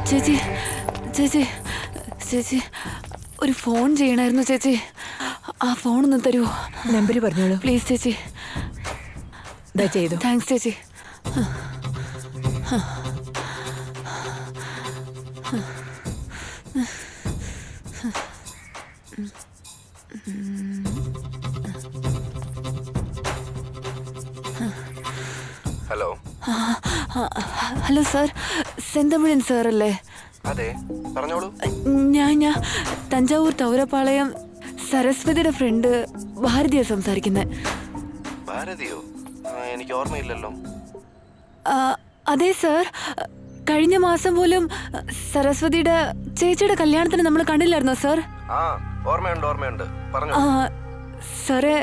ചേച്ചി ചേച്ചി ചേച്ചി ഒരു ഫോൺ ചെയ്യണമായിരുന്നു ചേച്ചി. ആ ഫോണൊന്ന് തരുമോ? നമ്പർ പറഞ്ഞോളൂ പ്ലീസ് ചേച്ചി. ചെയ്തു. താങ്ക്സ് ചേച്ചി. ഹലോ ഹലോ സാർ, സെന്തമിഴൻ സാർ അല്ലേ? അതെ, പറഞ്ഞോളൂ. ഞാൻ തഞ്ചാവൂർ തൗരപ്പാളയം സരസ്വതിയുടെ ഫ്രണ്ട് ഭാരതിയാണ് സംസാരിക്കുന്നത്. ഭാരതിയോ? എനിക്ക് ഓർമ്മയില്ലല്ലോ. അതെ സാർ, കഴിഞ്ഞ മാസം പോലും സരസ്വതിയുടെ ചേച്ചിയുടെ കല്യാണത്തിന് നമ്മൾ കണ്ടില്ലായിരുന്നോ സാർ? ആ, ഓർമ്മയുണ്ട് ഓർമ്മയുണ്ട്, പറഞ്ഞോ. സാറേ,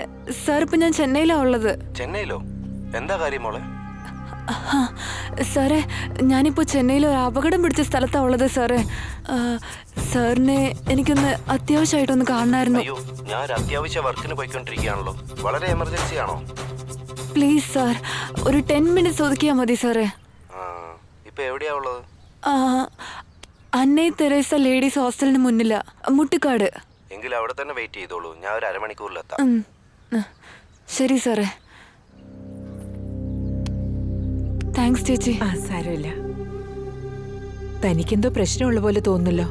സാർ ഇപ്പൊ ഞാൻ ചെന്നൈയിലാണ് ഉള്ളത്. ചെന്നൈയിലോ? എന്താ കാര്യം മോളെ? സാറേ, ഞാനിപ്പോൾ ചെന്നൈയിൽ ഒരു അപകടം പിടിച്ച സ്ഥലത്താണ് ഉള്ളത് സാറേ. സാറിനെ എനിക്കൊന്ന് അത്യാവശ്യമായിട്ടൊന്ന് കാണണമായിരുന്നു. അയ്യോ, ഞാൻ ഒരു അത്യാവശ്യ വർക്കിന് പോയിക്കൊണ്ടിരിക്കുകയാണല്ലോ. വളരെ എമർജൻസി ആണോ? പ്ലീസ് സാർ, ഒരു 10 മിനിറ്റ്സ് ഒതുക്കിയാൽ മതി സാറേ. ഇപ്പൊ എവിടെയാ ഉള്ളത്? അന്നേ തെരേസ ലേഡീസ് ഹോസ്റ്റലിന് മുന്നില, മുട്ടിക്കാട്. എങ്കിൽ അവിടെ തന്നെ വെയിറ്റ് ചെയ്തോളൂ, ഞാൻ ഒരു അരമണിക്കൂറിലെത്താം. ശരി സാറേ. താങ്ക്സ് ചേച്ചി. സാരമില്ല. തനിക്കെന്തോ പ്രശ്നമുള്ള പോലെ തോന്നുന്നല്ലോ.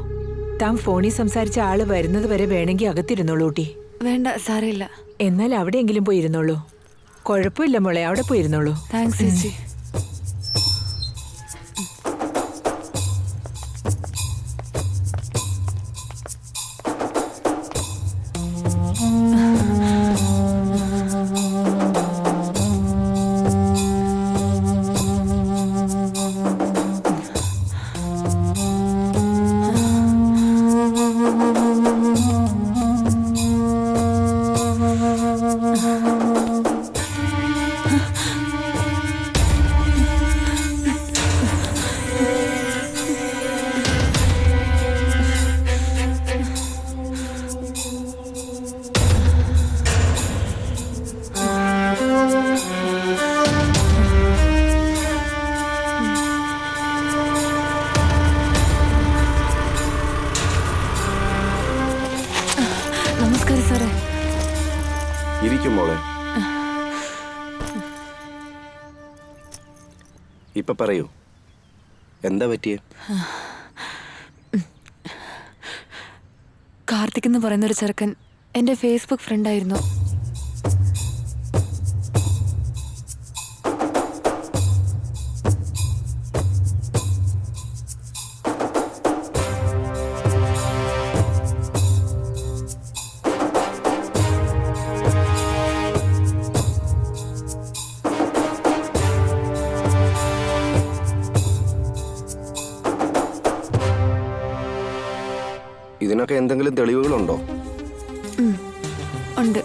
താൻ ഫോണിൽ സംസാരിച്ച ആള് വരുന്നത് വരെ വേണമെങ്കിൽ അകത്തിരുന്നോളൂ ഊട്ടി. വേണ്ട, സാരമില്ല. എന്നാൽ അവിടെയെങ്കിലും പോയിരുന്നോളൂ. കുഴപ്പമില്ല മോളെ, അവിടെ പോയിരുന്നോളൂ. താങ്ക്സ് ചേച്ചി. നമസ്കാരം സാറേ. ഇരിക്കും മോളെ. ഇപ്പൊ പറയൂ, എന്താ പറ്റിയേ? കാർത്തിക് എന്ന് പറയുന്നൊരു ചെറുക്കൻ എൻ്റെ ഫേസ്ബുക്ക് ഫ്രണ്ടായിരുന്നു. ഇതിനൊക്കെ എന്തെങ്കിലും തെളിവുകളുണ്ടോ? ഉണ്ട്.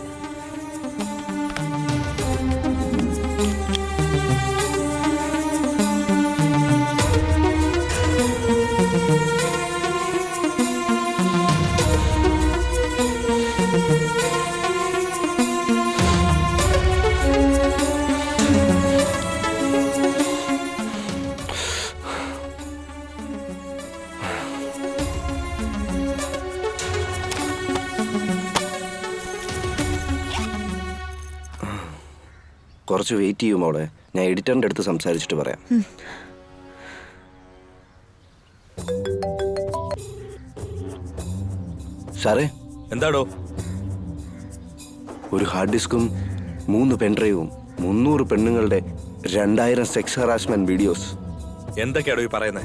കുറച്ച് വെയിറ്റ് ചെയ്യും മോളെ. ഞാൻ എഡിറ്ററിൻ്റെ അടുത്ത് സംസാരിച്ചിട്ട് പറയാം. സാറേ, എന്താടോ? ഒരു ഹാർഡ് ഡിസ്കും 3 പെൻഡ്രൈവും 300 പെണ്ണുങ്ങളുടെ 2000 സെക്സ് ഹറാസ്മെന്റ് വീഡിയോസ്. എന്തൊക്കെയാടോ ഈ പറയുന്നേ?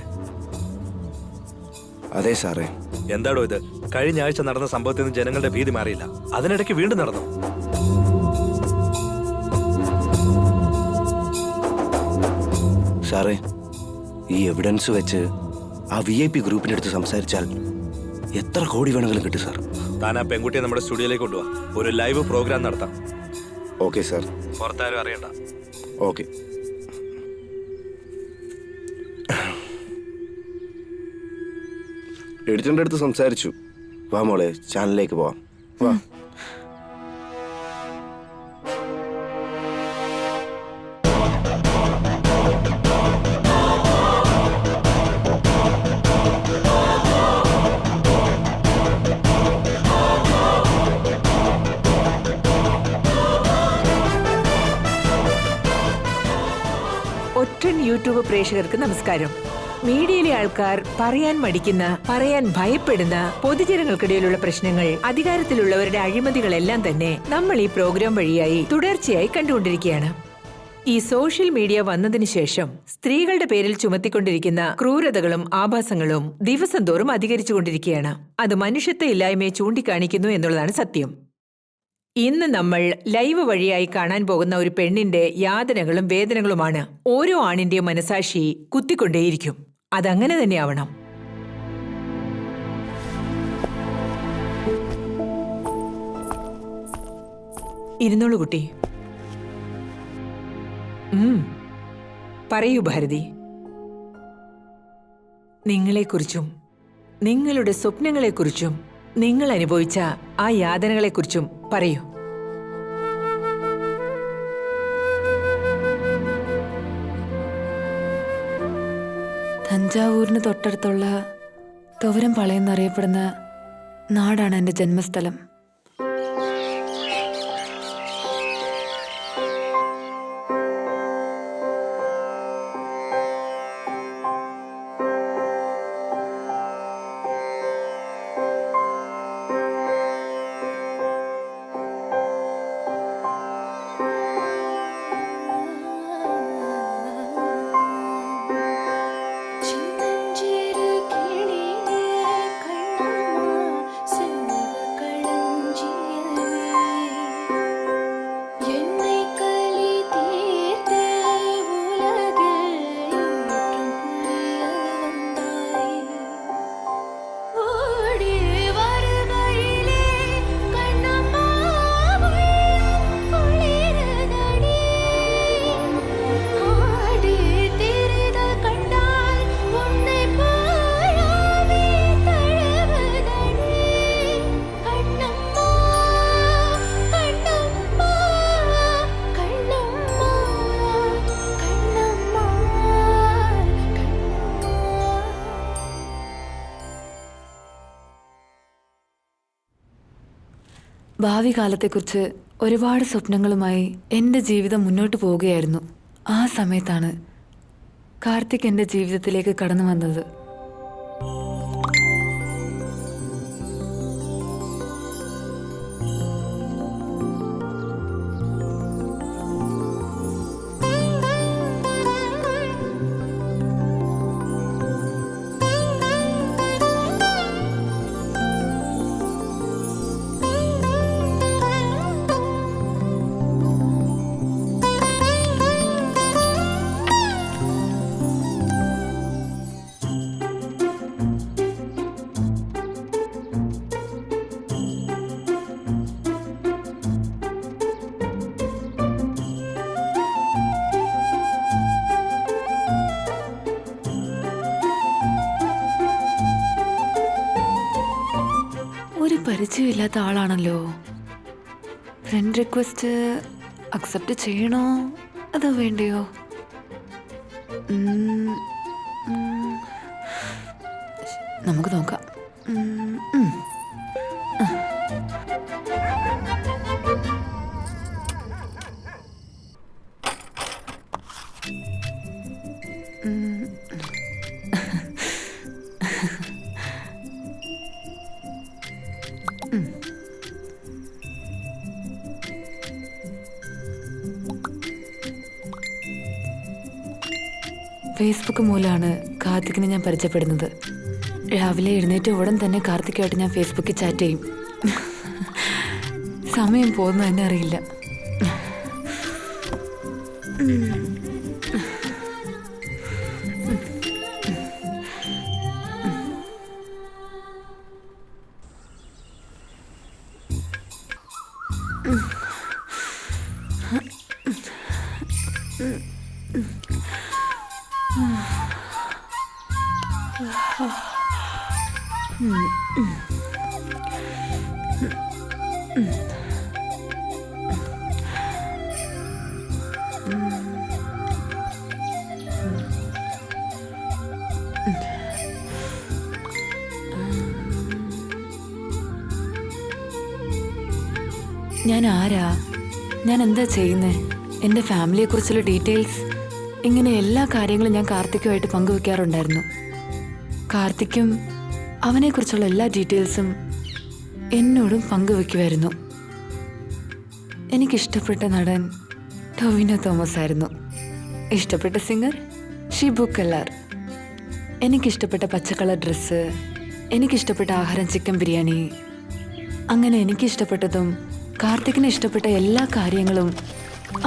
അതെ സാറേ. എന്താടോ ഇത്? കഴിഞ്ഞ ആഴ്ച നടന്ന സംഭവത്തിൽ നിന്ന് ജനങ്ങളുടെ ഭീതി മാറിയില്ല, അതിനിടയ്ക്ക് വീണ്ടും നടന്നു. സാറേ, ഈ എവിഡൻസ് വെച്ച് ആ VIP ഗ്രൂപ്പിൻ്റെ അടുത്ത് സംസാരിച്ചാൽ എത്ര കോടി വേണമെങ്കിലും കിട്ടും സാർ. താൻ ആ പെൺകുട്ടിയെ നമ്മുടെ സ്റ്റുഡിയോയിലേക്ക് കൊണ്ടുപോവാ, ഒരു ലൈവ് പ്രോഗ്രാം നടത്താം. Okay sir. പുറത്താരും അറിയണ്ട. ഓക്കെ. എഡിറ്ററിൻ്റെ അടുത്ത് സംസാരിച്ചു. വാ മോളെ, ചാനലിലേക്ക് പോവാം. വാ. ഒറ്റൻ യൂട്യൂബ് പ്രേക്ഷകർക്ക് നമസ്കാരം. മീഡിയയിലെ ആൾക്കാർ പറയാൻ മടിക്കുന്ന, പറയാൻ ഭയപ്പെടുന്ന പൊതുജനങ്ങൾക്കിടയിലുള്ള പ്രശ്നങ്ങൾ, അധികാരത്തിലുള്ളവരുടെ അഴിമതികളെല്ലാം തന്നെ നമ്മൾ ഈ പ്രോഗ്രാം വഴിയായി തുടർച്ചയായി കണ്ടുകൊണ്ടിരിക്കുകയാണ്. ഈ സോഷ്യൽ മീഡിയ വന്നതിന് ശേഷം സ്ത്രീകളുടെ പേരിൽ ചുമത്തിക്കൊണ്ടിരിക്കുന്ന ക്രൂരതകളും ആഭാസങ്ങളും ദിവസം തോറും അധികരിച്ചുകൊണ്ടിരിക്കുകയാണ്. അത് മനുഷ്യത്വ ഇല്ലായ്മയെ ചൂണ്ടിക്കാണിക്കുന്നു എന്നുള്ളതാണ് സത്യം. ഇന്ന് നമ്മൾ ലൈവ് വഴിയായി കാണാൻ പോകുന്ന ഒരു പെണ്ണിന്റെ യാതനകളും വേദനകളുമാണ് ഓരോ ആണിന്റെയും മനസാക്ഷി കുത്തിക്കൊണ്ടേയിരിക്കും. അതങ്ങനെ തന്നെ ആവണം. ഇരുന്നോളൂ കുട്ടി. പറയൂ ഭാരതി. നിങ്ങളെക്കുറിച്ചും നിങ്ങളുടെ സ്വപ്നങ്ങളെക്കുറിച്ചും നിങ്ങൾ അനുഭവിച്ച ആ യാതനകളെക്കുറിച്ചും പറയൂ. തഞ്ചാവൂരിന് തൊട്ടടുത്തുള്ള തുവരം പാളയം എന്നറിയപ്പെടുന്ന നാടാണ് എൻ്റെ ജന്മസ്ഥലം. ഭാവി കാലത്തെക്കുറിച്ച് ഒരുപാട് സ്വപ്നങ്ങളുമായി എൻ്റെ ജീവിതം മുന്നോട്ട് പോവുകയായിരുന്നു. ആ സമയത്താണ് കാർത്തിക് എൻ്റെ ജീവിതത്തിലേക്ക് കടന്നു വന്നത്. പരിചയമില്ലാത്ത ആളാണല്ലോ. ഫ്രണ്ട് റിക്വസ്റ്റ് അക്സെപ്റ്റ് ചെയ്യണോ അതോ വേണ്ടയോ? നമുക്ക് നോക്കാം. ഫേസ്ബുക്ക് മൂലമാണ് കാർത്തിക്കിനെ ഞാൻ പരിചയപ്പെടുന്നത്. രാവിലെ എഴുന്നേറ്റ് ഉടൻ തന്നെ കാർത്തിക്കുമായിട്ട് ഞാൻ ഫേസ്ബുക്കിൽ ചാറ്റ് ചെയ്യും. സമയം പോകുന്നത് തന്നെ അറിയില്ല. ഞാൻ ആരാ, ഞാൻ എന്താ ചെയ്യുന്നത്, എൻ്റെ ഫാമിലിയെക്കുറിച്ചുള്ള ഡീറ്റെയിൽസ്, ഇങ്ങനെ എല്ലാ കാര്യങ്ങളും ഞാൻ കാർത്തിക്കുമായിട്ട് പങ്കുവെക്കാറുണ്ടായിരുന്നു. കാർത്തിക്കും അവനെക്കുറിച്ചുള്ള എല്ലാ ഡീറ്റെയിൽസും എന്നോടും പങ്കുവെക്കുമായിരുന്നു. എനിക്കിഷ്ടപ്പെട്ട നടൻ ടൊവിനോ തോമസ് ആയിരുന്നു. ഇഷ്ടപ്പെട്ട സിംഗർ ഷിബു കല്ലാർ. എനിക്കിഷ്ടപ്പെട്ട പച്ചക്കളർ ഡ്രസ്സ്, എനിക്കിഷ്ടപ്പെട്ട ആഹാരം ചിക്കൻ ബിരിയാണി. അങ്ങനെ എനിക്കിഷ്ടപ്പെട്ടതും കാർത്തിക്കിന് ഇഷ്ടപ്പെട്ട എല്ലാ കാര്യങ്ങളും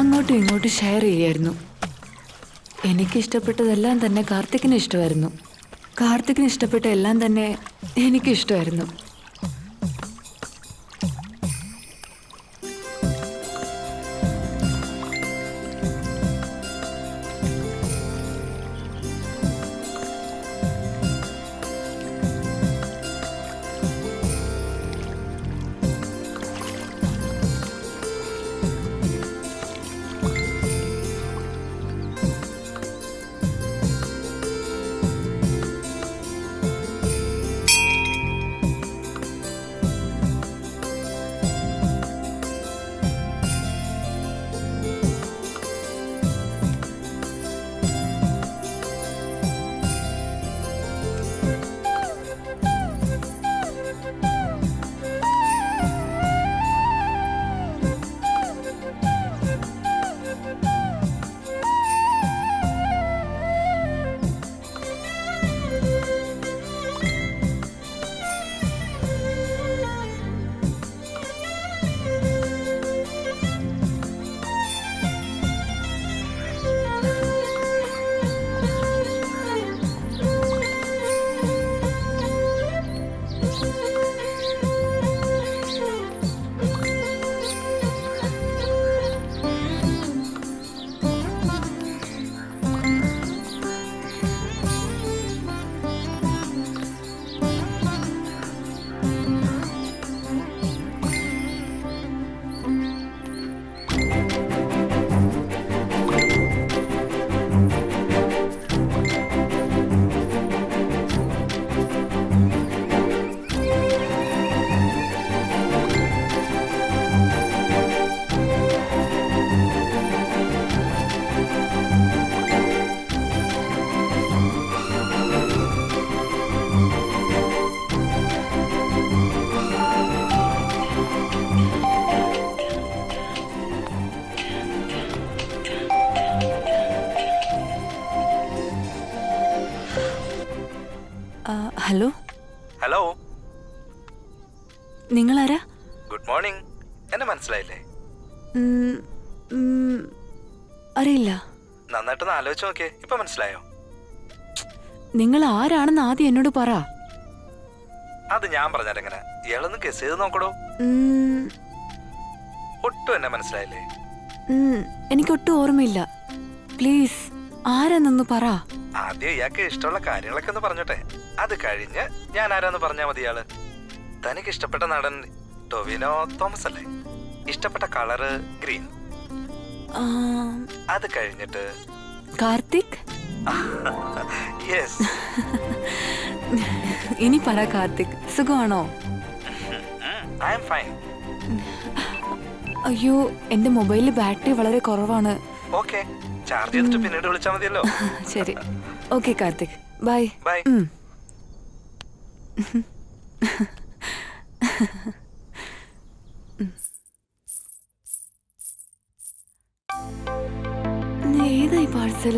അങ്ങോട്ടും ഇങ്ങോട്ടും ഷെയർ ചെയ്യായിരുന്നു. എനിക്കിഷ്ടപ്പെട്ടതെല്ലാം തന്നെ കാർത്തിക്കിന് ഇഷ്ടമായിരുന്നു. കാർത്തിക്കിന് ഇഷ്ടപ്പെട്ട എല്ലാം തന്നെ എനിക്കിഷ്ടമായിരുന്നു. ഹലോ. ഹലോ, നിങ്ങളാരാ? Good morning. എന്നെ മനസ്സിലായില്ലേ? ഉം, ഉം, അറിയില്ല. നന്നായിട്ടൊന്ന് ആലോചിച്ച് നോക്കിയേ, ഇപ്പൊ മനസ്സിലായോ? നിങ്ങൾ ആരാണെന്ന് ആദ്യം എന്നോട് പറ. അത് ഞാൻ പറഞ്ഞാലെങ്ങനെ? ഇയാളൊന്ന് ഗസ് ചെയ്ത് നോക്കടോ. ഉം, ഒട്ടും എന്നെ മനസ്സിലായില്ലേ? എനിക്കൊട്ടും ഓർമ്മയില്ല. പ്ലീസ് ആരാന്നൊന്ന് പറ. ആദ്യം ഇയാൾക്ക് ഇഷ്ടമുള്ള കാര്യങ്ങളൊക്കെ ഒന്ന് പറഞ്ഞോട്ടെ, അത് കഴിഞ്ഞ് ഞാൻ ആരാന്ന് പറഞ്ഞാ മതി. ഇയാള് തനിക്ക് ഇഷ്ടപ്പെട്ട നടൻ ടൊവിനോ തോമസ് അല്ലേ? ഇഷ്ടപ്പെട്ട കളറ് ഗ്രീൻ. അത് കഴിഞ്ഞിട്ട് കാർത്തിക്. യെസ്. ഇനി പറ കാർത്തിക്, സുഖമാണോ? I am fine. അയ്യോ, എന്റെ മൊബൈലിൽ ബാറ്ററി വളരെ കുറവാണ്. ഓക്കെ, ചാർജ് ചെയ്തിട്ട് പിന്നീട് വിളിച്ചാൽ മതിയല്ലോ. ശരി, ഓക്കെ കാർത്തിക്, ബൈ. ബൈ. ഏതായി പാഴ്സൽ?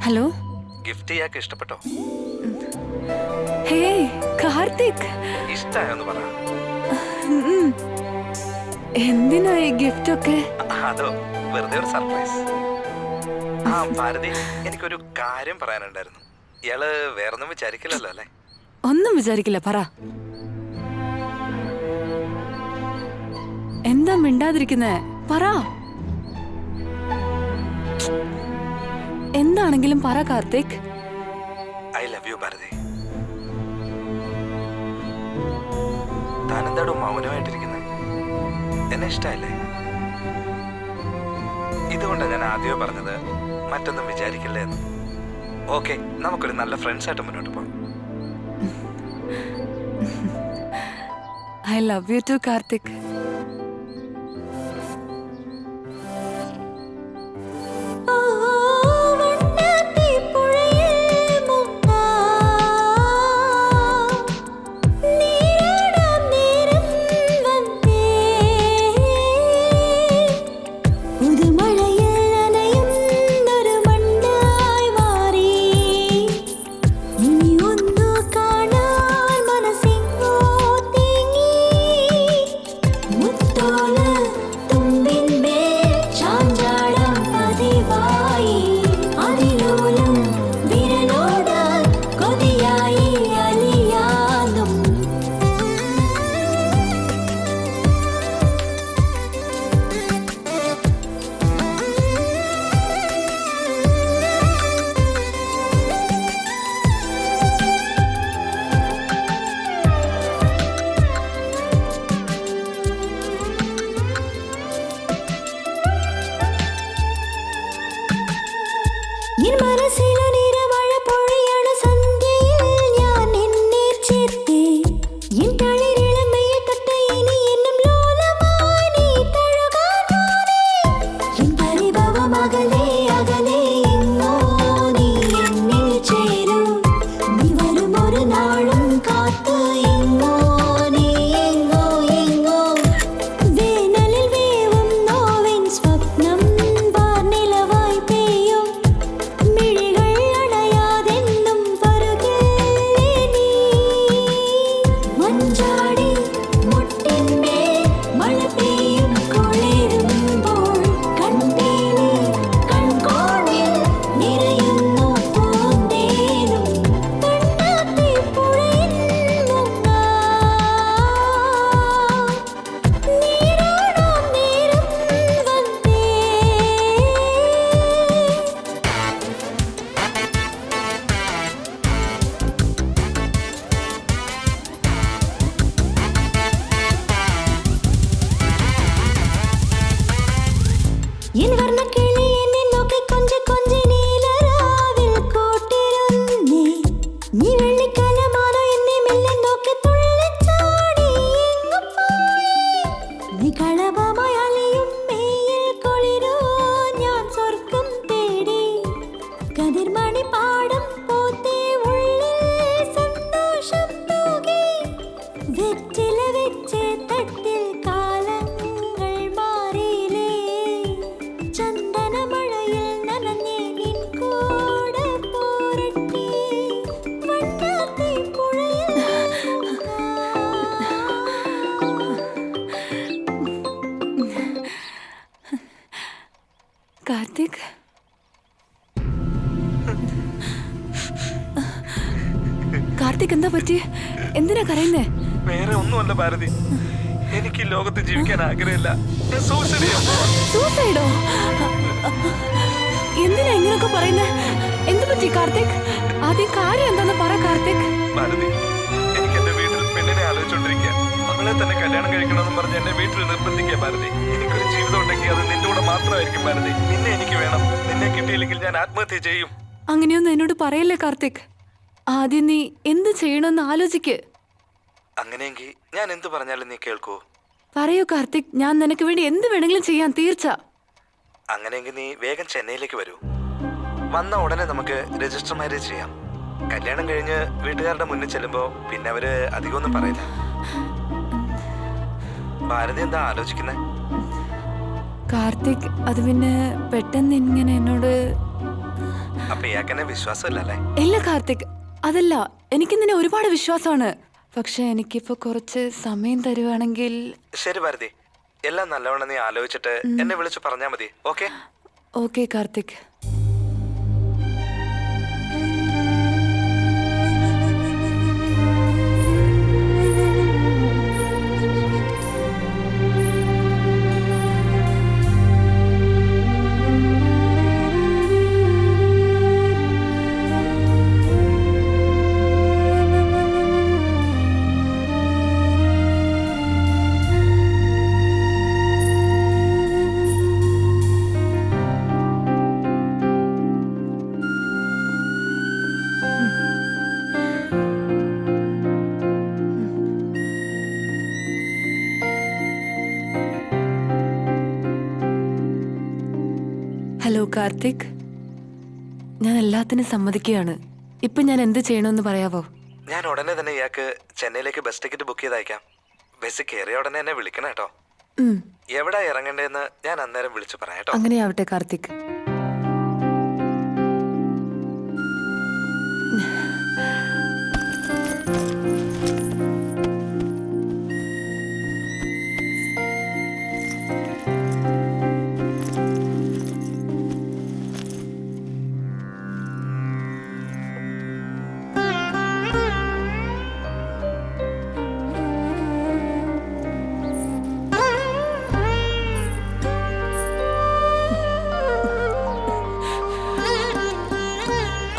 ഹലോ. ഗിഫ്റ്റ് ഇയാൾക്ക് ഇഷ്ടപ്പെട്ടോ? ഹേ കാർത്തിക്, ഇഷ്ടായെന്ന് പറ. എന്തിനാ ഈ ഗിഫ്റ്റ് ഒക്കെ? അതോ വെറുതെ ഒരു സർപ്രൈസ്. ആ ഭാരതി, എനിക്കൊരു കാര്യം പറയാനുണ്ടായിരുന്നു. ഇയാള് വേറൊന്നും വിചാരിക്കില്ലല്ലോ അല്ലേ? ഒന്നും വിചാരിക്കില്ല, പറ. എന്താ മിണ്ടാതിരിക്കുന്നേ? പറ. എന്താണെങ്കിലും പറ Karthik. I love you Bharathi. താനെന്താടോ മൗനമായിട്ടിരിക്കുന്നത്? എന്നെ ഇഷ്ടമല്ലേ? ഇതുകൊണ്ടാണ് ഞാൻ ആദ്യമേ പറഞ്ഞത് മറ്റൊന്നും വിചാരിക്കില്ലേ എന്ന്. ഓക്കെ, നമുക്കൊരു നല്ല ഫ്രണ്ട്സ് ആയിട്ട് മുന്നോട്ട് പോകാം. I love you too Karthik. Karthik, Karthik എന്താ പറ്റി? എന്തിനാ കരയുന്നേ? വേറെ ഒന്നുമല്ല ഭാരതി, എനിക്ക് ഈ ലോകത്ത് ജീവിക്കാൻ ആഗ്രഹമില്ല. സൂസൈഡോ? എന്തിനാ ഇങ്ങനൊക്കെ പറയുന്നേ? എന്ത് പറ്റി കാർത്തിക്? ആദ്യം കാര്യം എന്താന്ന് പറ കാർത്തിക്. ഭാരതി, എനിക്ക് എന്റെ വീട്ടിൽ പെണ്ണിനെ ആലോചിച്ചോണ്ടിരിക്കുക. അവളെ തന്നെ കല്യാണം കഴിക്കണമെന്ന് പറഞ്ഞ് എന്നെ വീട്ടിൽ നിർബന്ധിക്കുക ഭാരതി. എനിക്കൊരു ജീവിതം ഉണ്ടെങ്കിൽ അത് നിന്റെ കൂടെ മാത്രമായിരിക്കും ഭാരതി. നിന്നെ എനിക്ക് വേണം. നിന്നെ കിട്ടിയില്ലെങ്കിൽ ഞാൻ ആത്മഹത്യ ചെയ്യും. അങ്ങനെയൊന്നും എന്നോട് പറയല്ലേ കാർത്തിക്. ആദ്യം നീ എന്ത് ചെയ്യണമെന്ന് ആലോചിക്ക്. അങ്ങനെയെങ്കിൽ ഞാൻ എന്ത് പറഞ്ഞാലും നീ കേൾക്കൂ? പറയൂ കാർത്തിക്, ഞാൻ നിനക്ക് വേണ്ടി എന്ത് വേണമെങ്കിലും ചെയ്യാൻ തീർച്ച. അങ്ങനെയെങ്കിൽ നീ വേഗം ചെന്നൈയിലേക്ക് വരൂ. വന്ന ഉടനെ നമുക്ക് രജിസ്റ്റർ മാരേജ് ചെയ്യാം. കല്യാണം കഴിഞ്ഞ് വീട്ടുകാരുടെ മുന്നിൽ ചെല്ലുമ്പോ പിന്നെ അവര് അധികമൊന്നും പറയില്ല. ഭാരതി എന്താ ആലോചിക്കുന്നേ? കാർത്തിക്, അത് പിന്നെ പെട്ടെന്ന് ഇങ്ങനെ എന്നോട് അപ്പൊ ഇയാക്കെന്നെ വിശ്വാസമില്ലല്ലേ? ഇല്ല കാർത്തിക്, അതല്ല, എനിക്ക് നിന്നെ ഒരുപാട് വിശ്വാസമാണ്. പക്ഷെ എനിക്കിപ്പോ കുറച്ച് സമയം തരുവാണെങ്കിൽ. ശരി ഭാരതി, എല്ലാം നല്ലവണ്ണം നീ ആലോചിച്ചിട്ട് എന്നെ വിളിച്ച് പറഞ്ഞാ മതി. Okay? Okay Karthik. Hello Karthik, ഞാൻ എല്ലാത്തിനും സമ്മതിക്കുകയാണ്. ഇപ്പൊ ഞാൻ എന്ത് ചെയ്യണമെന്ന് പറയാവോ? ഞാൻ ഉടനെ തന്നെ ഇയാൾക്ക് ചെന്നൈയിലേക്ക് ബസ് ടിക്കറ്റ് ബുക്ക് ചെയ്തയക്കാം. ബസ് കയറിയ ഉടനെ എന്നെ വിളിക്കണം കേട്ടോ. എവിടെ ഇറങ്ങണ്ടേന്ന് ഞാൻ അന്നേരം വിളിച്ചു പറയാം കേട്ടോ. അങ്ങനെയാവട്ടെ കാർത്തിക്.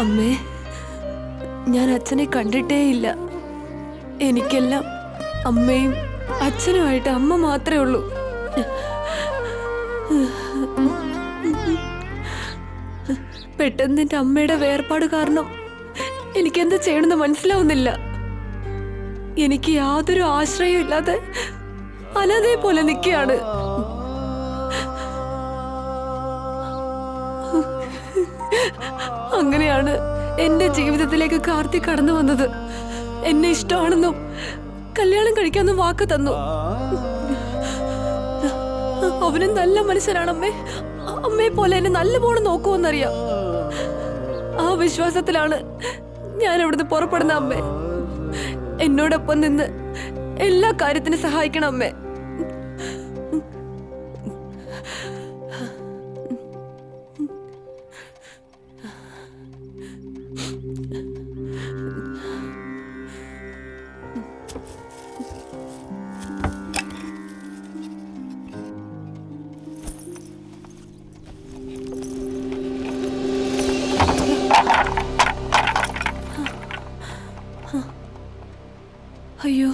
അമ്മേ, ഞാൻ അച്ഛനെ കണ്ടിട്ടേയില്ല. എനിക്കെല്ലാം അമ്മയും അച്ഛനുമായിട്ട് അമ്മ മാത്രമേ ഉള്ളൂ. പെട്ടെന്ന് എൻ്റെ അമ്മയുടെ വേർപാട് കാരണം എനിക്കെന്ത് ചെയ്യണമെന്ന് മനസ്സിലാവുന്നില്ല. എനിക്ക് യാതൊരു ആശ്രയവും ഇല്ലാതെ അനാഥയെ പോലെ നിൽക്കുകയാണ്. അങ്ങനെയാണ് എന്റെ ജീവിതത്തിലേക്ക് കാർത്തിക് കടന്നു വന്നത്. എന്നെ ഇഷ്ടമാണെന്നും കല്യാണം കഴിക്കാമെന്നും വാക്ക് തന്നു. അവനും നല്ല മനുഷ്യനാണമ്മേ. അമ്മയെ പോലെ എന്നെ നല്ലപോലെ നോക്കുമെന്നറിയാം. ആ വിശ്വാസത്തിലാണ് ഞാൻ ഇവിടുന്ന് പുറപ്പെടുന്ന. അമ്മേ, എന്നോടൊപ്പം നിന്ന് എല്ലാ കാര്യത്തിനും സഹായിക്കണം അമ്മേ. അയ്യോ,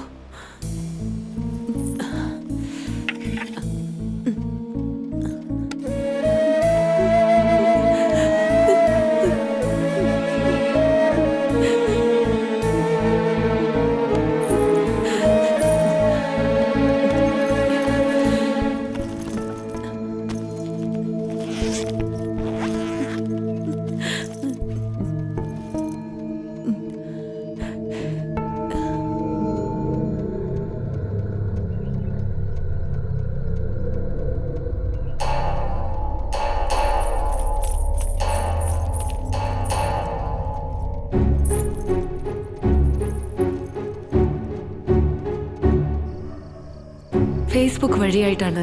ഫേസ്ബുക്ക് വഴിയായിട്ടാണ്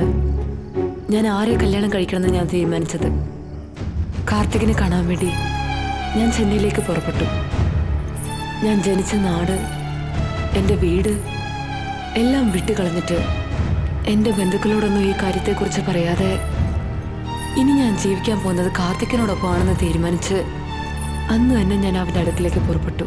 ഞാൻ ആരെ കല്യാണം കഴിക്കണമെന്ന് ഞാൻ തീരുമാനിച്ചത്. കാർത്തികിനെ കാണാൻ വേണ്ടി ഞാൻ ചെന്നൈയിലേക്ക് പുറപ്പെട്ടു. ഞാൻ ജനിച്ച നാട്, എൻ്റെ വീട് എല്ലാം വിട്ടുകളഞ്ഞിട്ട് എൻ്റെ ബന്ധുക്കളോടൊന്നും ഈ കാര്യത്തെക്കുറിച്ച് പറയാതെ ഇനി ഞാൻ ജീവിക്കാൻ പോകുന്നത് കാർത്തികിനോടൊപ്പമാണെന്ന് തീരുമാനിച്ച് അന്ന് തന്നെ ഞാൻ അവൻ്റെ അടുത്തിലേക്ക് പുറപ്പെട്ടു.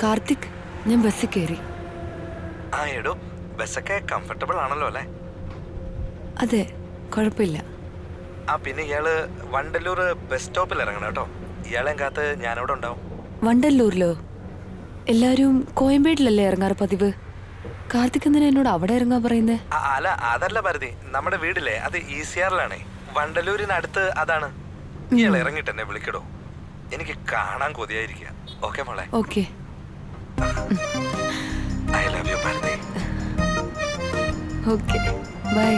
കാർത്തിക്, ഞാൻ ബസ്സിൽ കയറി. ആ എടോ, ബസ്സൊക്കെ കംഫർട്ടബിൾ ആണല്ലോ അല്ലേ? അതെ, കുഴപ്പമില്ല. പിന്നെ ഇയാള് വണ്ടല്ലൂർ ബസ് സ്റ്റോപ്പിൽ ഇറങ്ങണം കേട്ടോ. ഇയാളെയും കാത്ത് ഞാനവിടെ ഉണ്ടാവും. വണ്ടല്ലൂരിലോ? എല്ലാരും കോയമ്പേട്ടിലല്ലേ ഇറങ്ങാറ് പതിവ്. കാർത്തിക് എന്തിനാ എന്നോട് അവിടെ ഇറങ്ങാൻ പറയുന്നേ? അല്ല, അതല്ല ഭാരതി, നമ്മുടെ വീടില്ലേ അത് ECRലാണേ. വണ്ടല്ലൂരിനടുത്ത് അതാണ്. ഇയാൾ ഇറങ്ങിട്ട് എന്നെ വിളിക്കടോ, എനിക്ക് കാണാൻ കൊതിയായിരിക്കുക. ഓക്കെ മോളെ? Okay. I love you Bharathi. Okay, bye.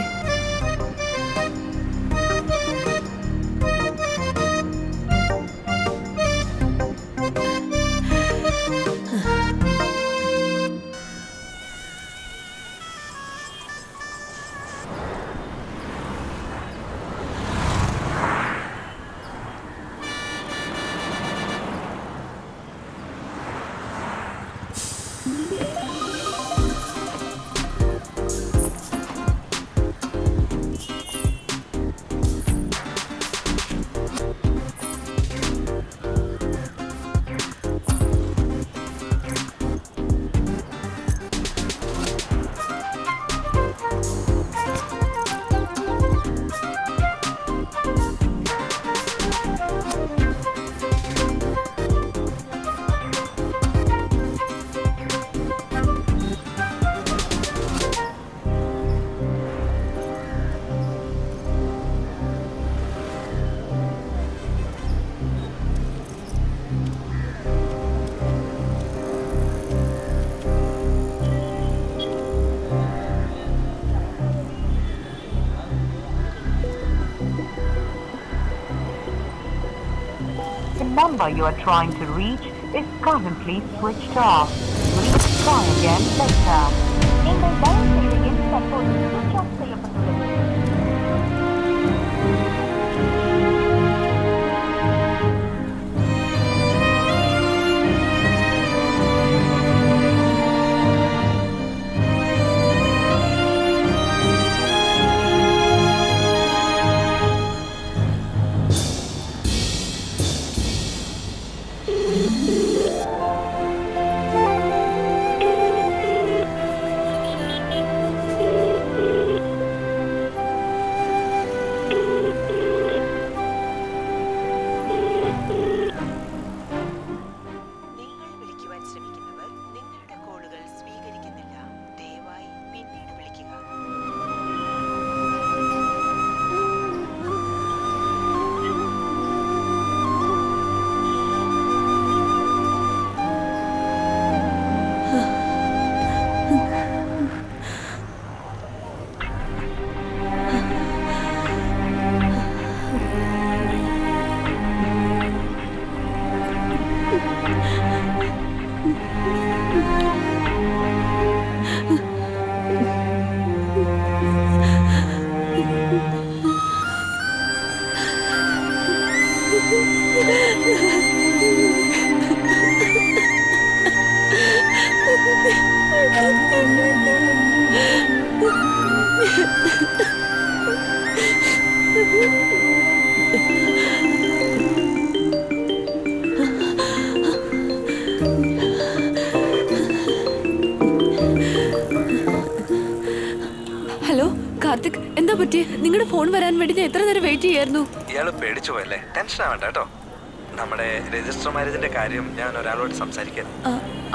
The number you are trying to reach is currently switched off. Please try again later. நீங்கள் டயல் செய்த எண் தற்போது switch off செய்யப்பட்டுள்ளது. ഹലോ കാർത്തിക്, എന്താ പറ്റി? നിങ്ങളുടെ ഫോൺ വരാൻ വേണ്ടി ഞാൻ എത്ര നേരം വെയിറ്റ് ചെയ്യായിരുന്നു. ഇയാള് പേടിച്ചു പോയല്ലേ? ടെൻഷൻ ആവണ്ട കേട്ടോ. നമ്മുടെ രജിസ്റ്റർ മാരേജിന്റെ കാര്യം ഞാൻ ഒരാളോട് സംസാരിക്കാൻ.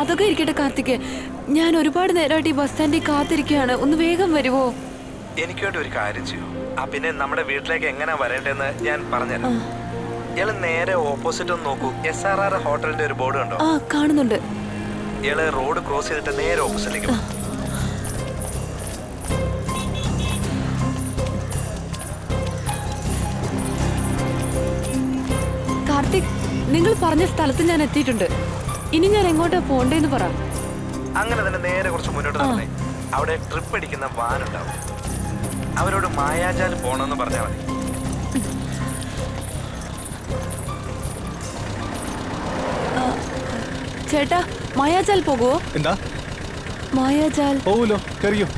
അതൊക്കെ ഇരിക്കട്ടെ കാർത്തിക്, ഞാൻ ഒരുപാട് നേരമായിട്ട് ഈ ബസ് സ്റ്റാൻഡിൽ കാത്തിരിക്കുകയാണ്. ഒന്ന് വേഗം വരുവോ? എനിക്കായിട്ട് ഒരു കാര്യം ചെയ്യൂ. പിന്നെ നമ്മുടെ വീട്ടിലേക്ക് എങ്ങനെ വരേണ്ടതെന്ന് ഞാൻ പറഞ്ഞുതരാം. ഇയാള് നേരെ ഓപ്പോസിറ്റ് ഒന്ന് നോക്കൂ. SRR ഹോട്ടലിന്റെ ഒരു ബോർഡ് കണ്ടോ? കാണുന്നുണ്ട്. ഇയാള് റോഡ് ക്രോസ് ചെയ്തിട്ട് നേരെ ഓപ്പോസിറ്റിലേക്ക് പോകും. കാർത്തിക്, നിങ്ങൾ പറഞ്ഞ സ്ഥലത്ത് ഞാൻ എത്തിയിട്ടുണ്ട്. ഇനി ഞാൻ എങ്ങോട്ടാ പോണ്ടേന്ന് പറ. അങ്ങനെ തന്നെ നേരെ കുറച്ച് മുന്നോട്ട് നടന്നേ. അവിടെ ട്രിപ്പ് അടിക്കുന്ന വാനുണ്ടാവും. അവരോട് മായാജാൽ പോണെന്ന് പറഞ്ഞാൽ മതി. ചേട്ടാ, മായാജാൽ പോകുവോ? എന്താ? മായാജാൽ പോവൂലോ, കറിയോ?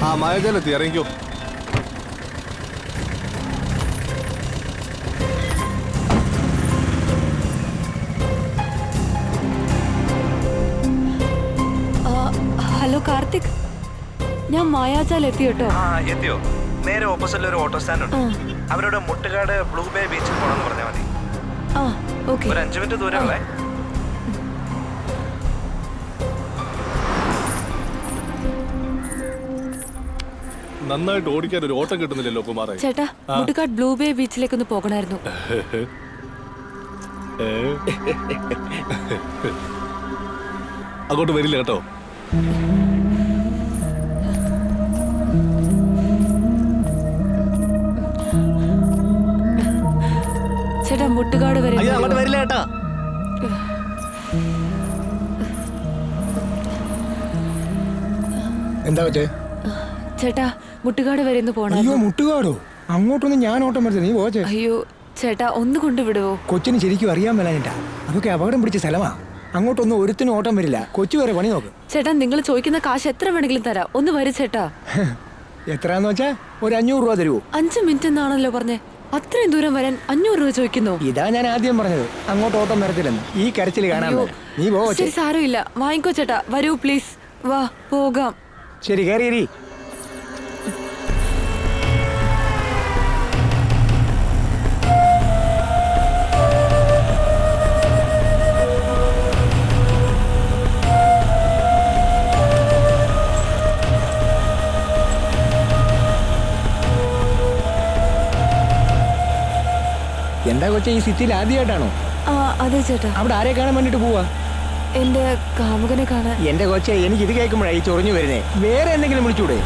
ആ മായാജാലെത്തി, ഇറങ്ങിക്കോ. ഹലോ കാർത്തിക്, ഞാൻ മായാജാൽ എത്തി കേട്ടോ. ആ എത്തിയോ? നേരെ ഓപ്പോസിറ്റിൽ ഒരു ഓട്ടോ സ്റ്റാൻഡ് ഉണ്ട്. അവരോട് മുട്ടുകാട് ബ്ലൂ ബേ ബീച്ചിൽ പോകണമെന്ന് പറഞ്ഞാൽ മതി. ആ ഓക്കെ. ഒരു 5 മിനിറ്റ് ദൂരമുള്ളേ. നന്നായിട്ട് ഓടിക്കാൻ ഒരു ഓട്ടം കിട്ടുന്നില്ലല്ലോ കുമാറേ. ചേട്ടാ, മുട്ടുകാട് ബ്ലൂ ബേ ബീച്ചിലേക്കൊന്ന് പോകണമായിരുന്നു. അങ്ങോട്ട് വരില്ല കേട്ടോ. ചേട്ടാ, മുട്ടുകാട് വരെ അങ്ങോട്ട് വരില്ല കേട്ടോ. എന്താ പറ്റേ? ചേട്ടാ, മുട്ടുകാട് വരെ ഒന്ന് പോണം. അയ്യോ മുട്ടുകാടോ? അങ്ങോട്ടൊന്നും ഞാൻ ഓട്ടം വരുന്നത്, നീ പോച്ചേ. അയ്യോ ചേട്ടാ, ഒന്ന് കൊണ്ടുവിടുവോ? കൊച്ചിന് ശരിക്കും അറിയാൻ മേലാഞ്ഞിട്ടാ. അതൊക്കെ അപകടം പിടിച്ച സ്ഥലമാ. അങ്ങോട്ടൊന്നും ഒരുത്തിനും ഓട്ടം വരില്ല. കൊച്ചു വരെ പണി നോക്ക്. ചേട്ടാ, നിങ്ങൾ ചോദിക്കുന്ന കാശ് എത്ര വേണമെങ്കിലും തരാം. ഒന്ന് വരും ചേട്ടാ. എത്രയാന്ന് വെച്ചാ ഒരു 500 രൂപ തരുവോ? 5 മിനിറ്റ് എന്നാണല്ലോ പറഞ്ഞേ. അത്രയും ദൂരം വരാൻ 500 രൂപ ചോദിക്കുന്നു. ഇതാ ഞാൻ ആദ്യം പറഞ്ഞത്, അങ്ങോട്ട് ഓട്ടം വരത്തില്ലെന്ന്. ഈ കരച്ചിൽ കാണാൻ അയ്യോ, നീ പോവച്ചേ. ശരി, സാരമില്ല. വാങ്ങിക്കോ ചേട്ടാ. വരൂ പ്ലീസ്. വാ പോകാം. ശരി, കയറി. എന്താ കൊച്ചെ, ഈ സിറ്റിയിൽ ആദ്യമായിട്ടാണോ? ആ അതെ ചേട്ടാ. അവിടെ ആരെ കാണാൻ വേണ്ടിട്ട് പോവാ? എന്റെ കാമുകനെ കാണാൻ. എന്റെ കൊച്ചെ, എനിക്ക് ഇത് കേൾക്കുമ്പോഴായി ചൊറിഞ്ഞു വരുന്നേ. വേറെ എന്തെങ്കിലും വിളിച്ചൂടെ?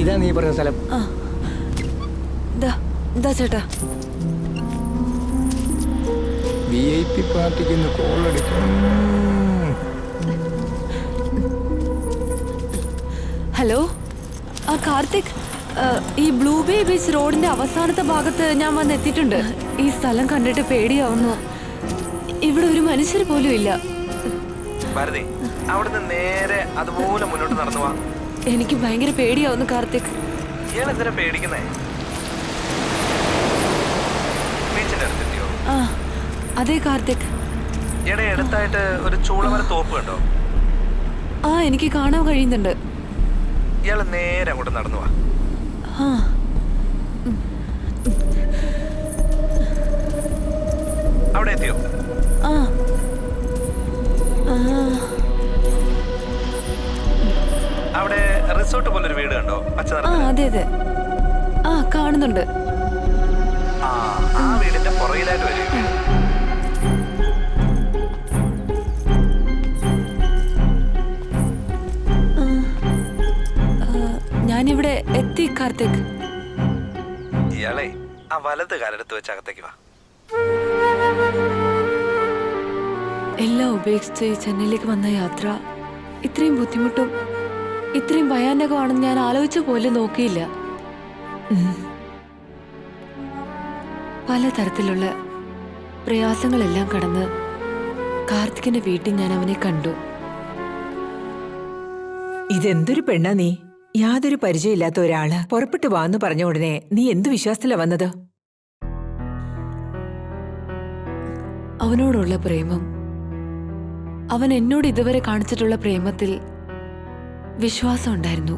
ഇതാ നീ പറഞ്ഞ സ്ഥലം. ദാ ചേട്ടാ. VIP പാർട്ടിക്ക് ഇന്ന് കോൾ അടിക്കും. ഹലോ, ആ കാർത്തിക്, ഈ ബ്ലൂ ബേ ബീച്ച് റോഡിന്റെ അവസാനത്തെ ഭാഗത്ത് ഞാൻ വന്നെത്തിയിട്ടുണ്ട്. ഈ സ്ഥലം കണ്ടിട്ട് പേടിയാവുന്നു. ഇവിടെ ഒരു മനുഷ്യർ പോലും ഇല്ല. ഭാരതി, അവിടുന്ന് നേരെ അതുപോലെ മുന്നോട്ട് നടന്നു വാ. എനിക്ക് ഭയങ്കര പേടിയാവുന്നു കാർത്തിക്. ഇയാൾ എന്തിനാ പേടിക്കുന്നേ? ബീച്ചിന്റെ അടുത്തെത്തിയോ? ആ അതെ കാർത്തിക്. ഇവിടെ അടുത്തായിട്ട് ഒരു ചൂളമര തോപ്പ് കണ്ടോ? ആ എനിക്ക് കാണാൻ കഴിയുന്നുണ്ട്. ഇയാള് നേരെ അങ്ങോട്ട് നടന്നു വാ. ആ അവിടെ എത്തിയോ? ആ അവിടെ റിസോർട്ട് പോലൊരു വീട് കണ്ടോ? പച്ച നിറത്തിൽ. അതെ അതെ. ആ കാണുന്നുണ്ട്. ആ വീടിന്റെ പുറകിലായിട്ട് വരും വീട്. ഞാനിവിടെ എത്തി കാർത്തിക്. ഇയാളെ ആ വലത് കാലെടുത്ത് വെച്ച് അകത്തേക്ക് വാ. എല്ലാം ഉപേക്ഷിച്ച് ഈ ചെന്നൈയിലേക്ക് വന്ന യാത്ര ഇത്രയും ബുദ്ധിമുട്ടും ഇത്രയും ഭയാനകമാണെന്ന് ഞാൻ ആലോചിച്ചു പോലും നോക്കിയില്ല. പലതരത്തിലുള്ള പ്രയാസങ്ങളെല്ലാം കടന്ന് കാർത്തികിന്റെ വീട്ടിൽ ഞാൻ അവനെ കണ്ടു. ഇതെന്തൊരു പെണ്ണാ നീ? യാതൊരു പരിചയമില്ലാത്ത ഒരാള് പുറപ്പെട്ടു വാന്ന് പറഞ്ഞ ഉടനെ നീ എന്ത് വിശ്വാസത്തിലാ വന്നത്? അവനോടുള്ള പ്രേമം, അവൻ എന്നോട് ഇതുവരെ കാണിച്ചിട്ടുള്ള പ്രേമത്തിൽ വിശ്വാസം ഉണ്ടായിരുന്നു.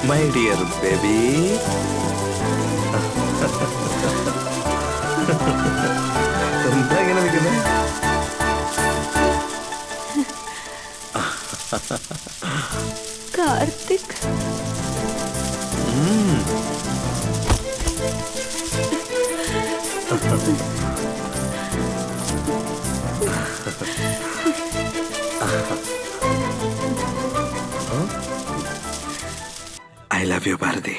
My dear baby. എന്താ ഇങ്ങനെ നിൽക്കുന്നത്? Karthik, I love you Bharathi.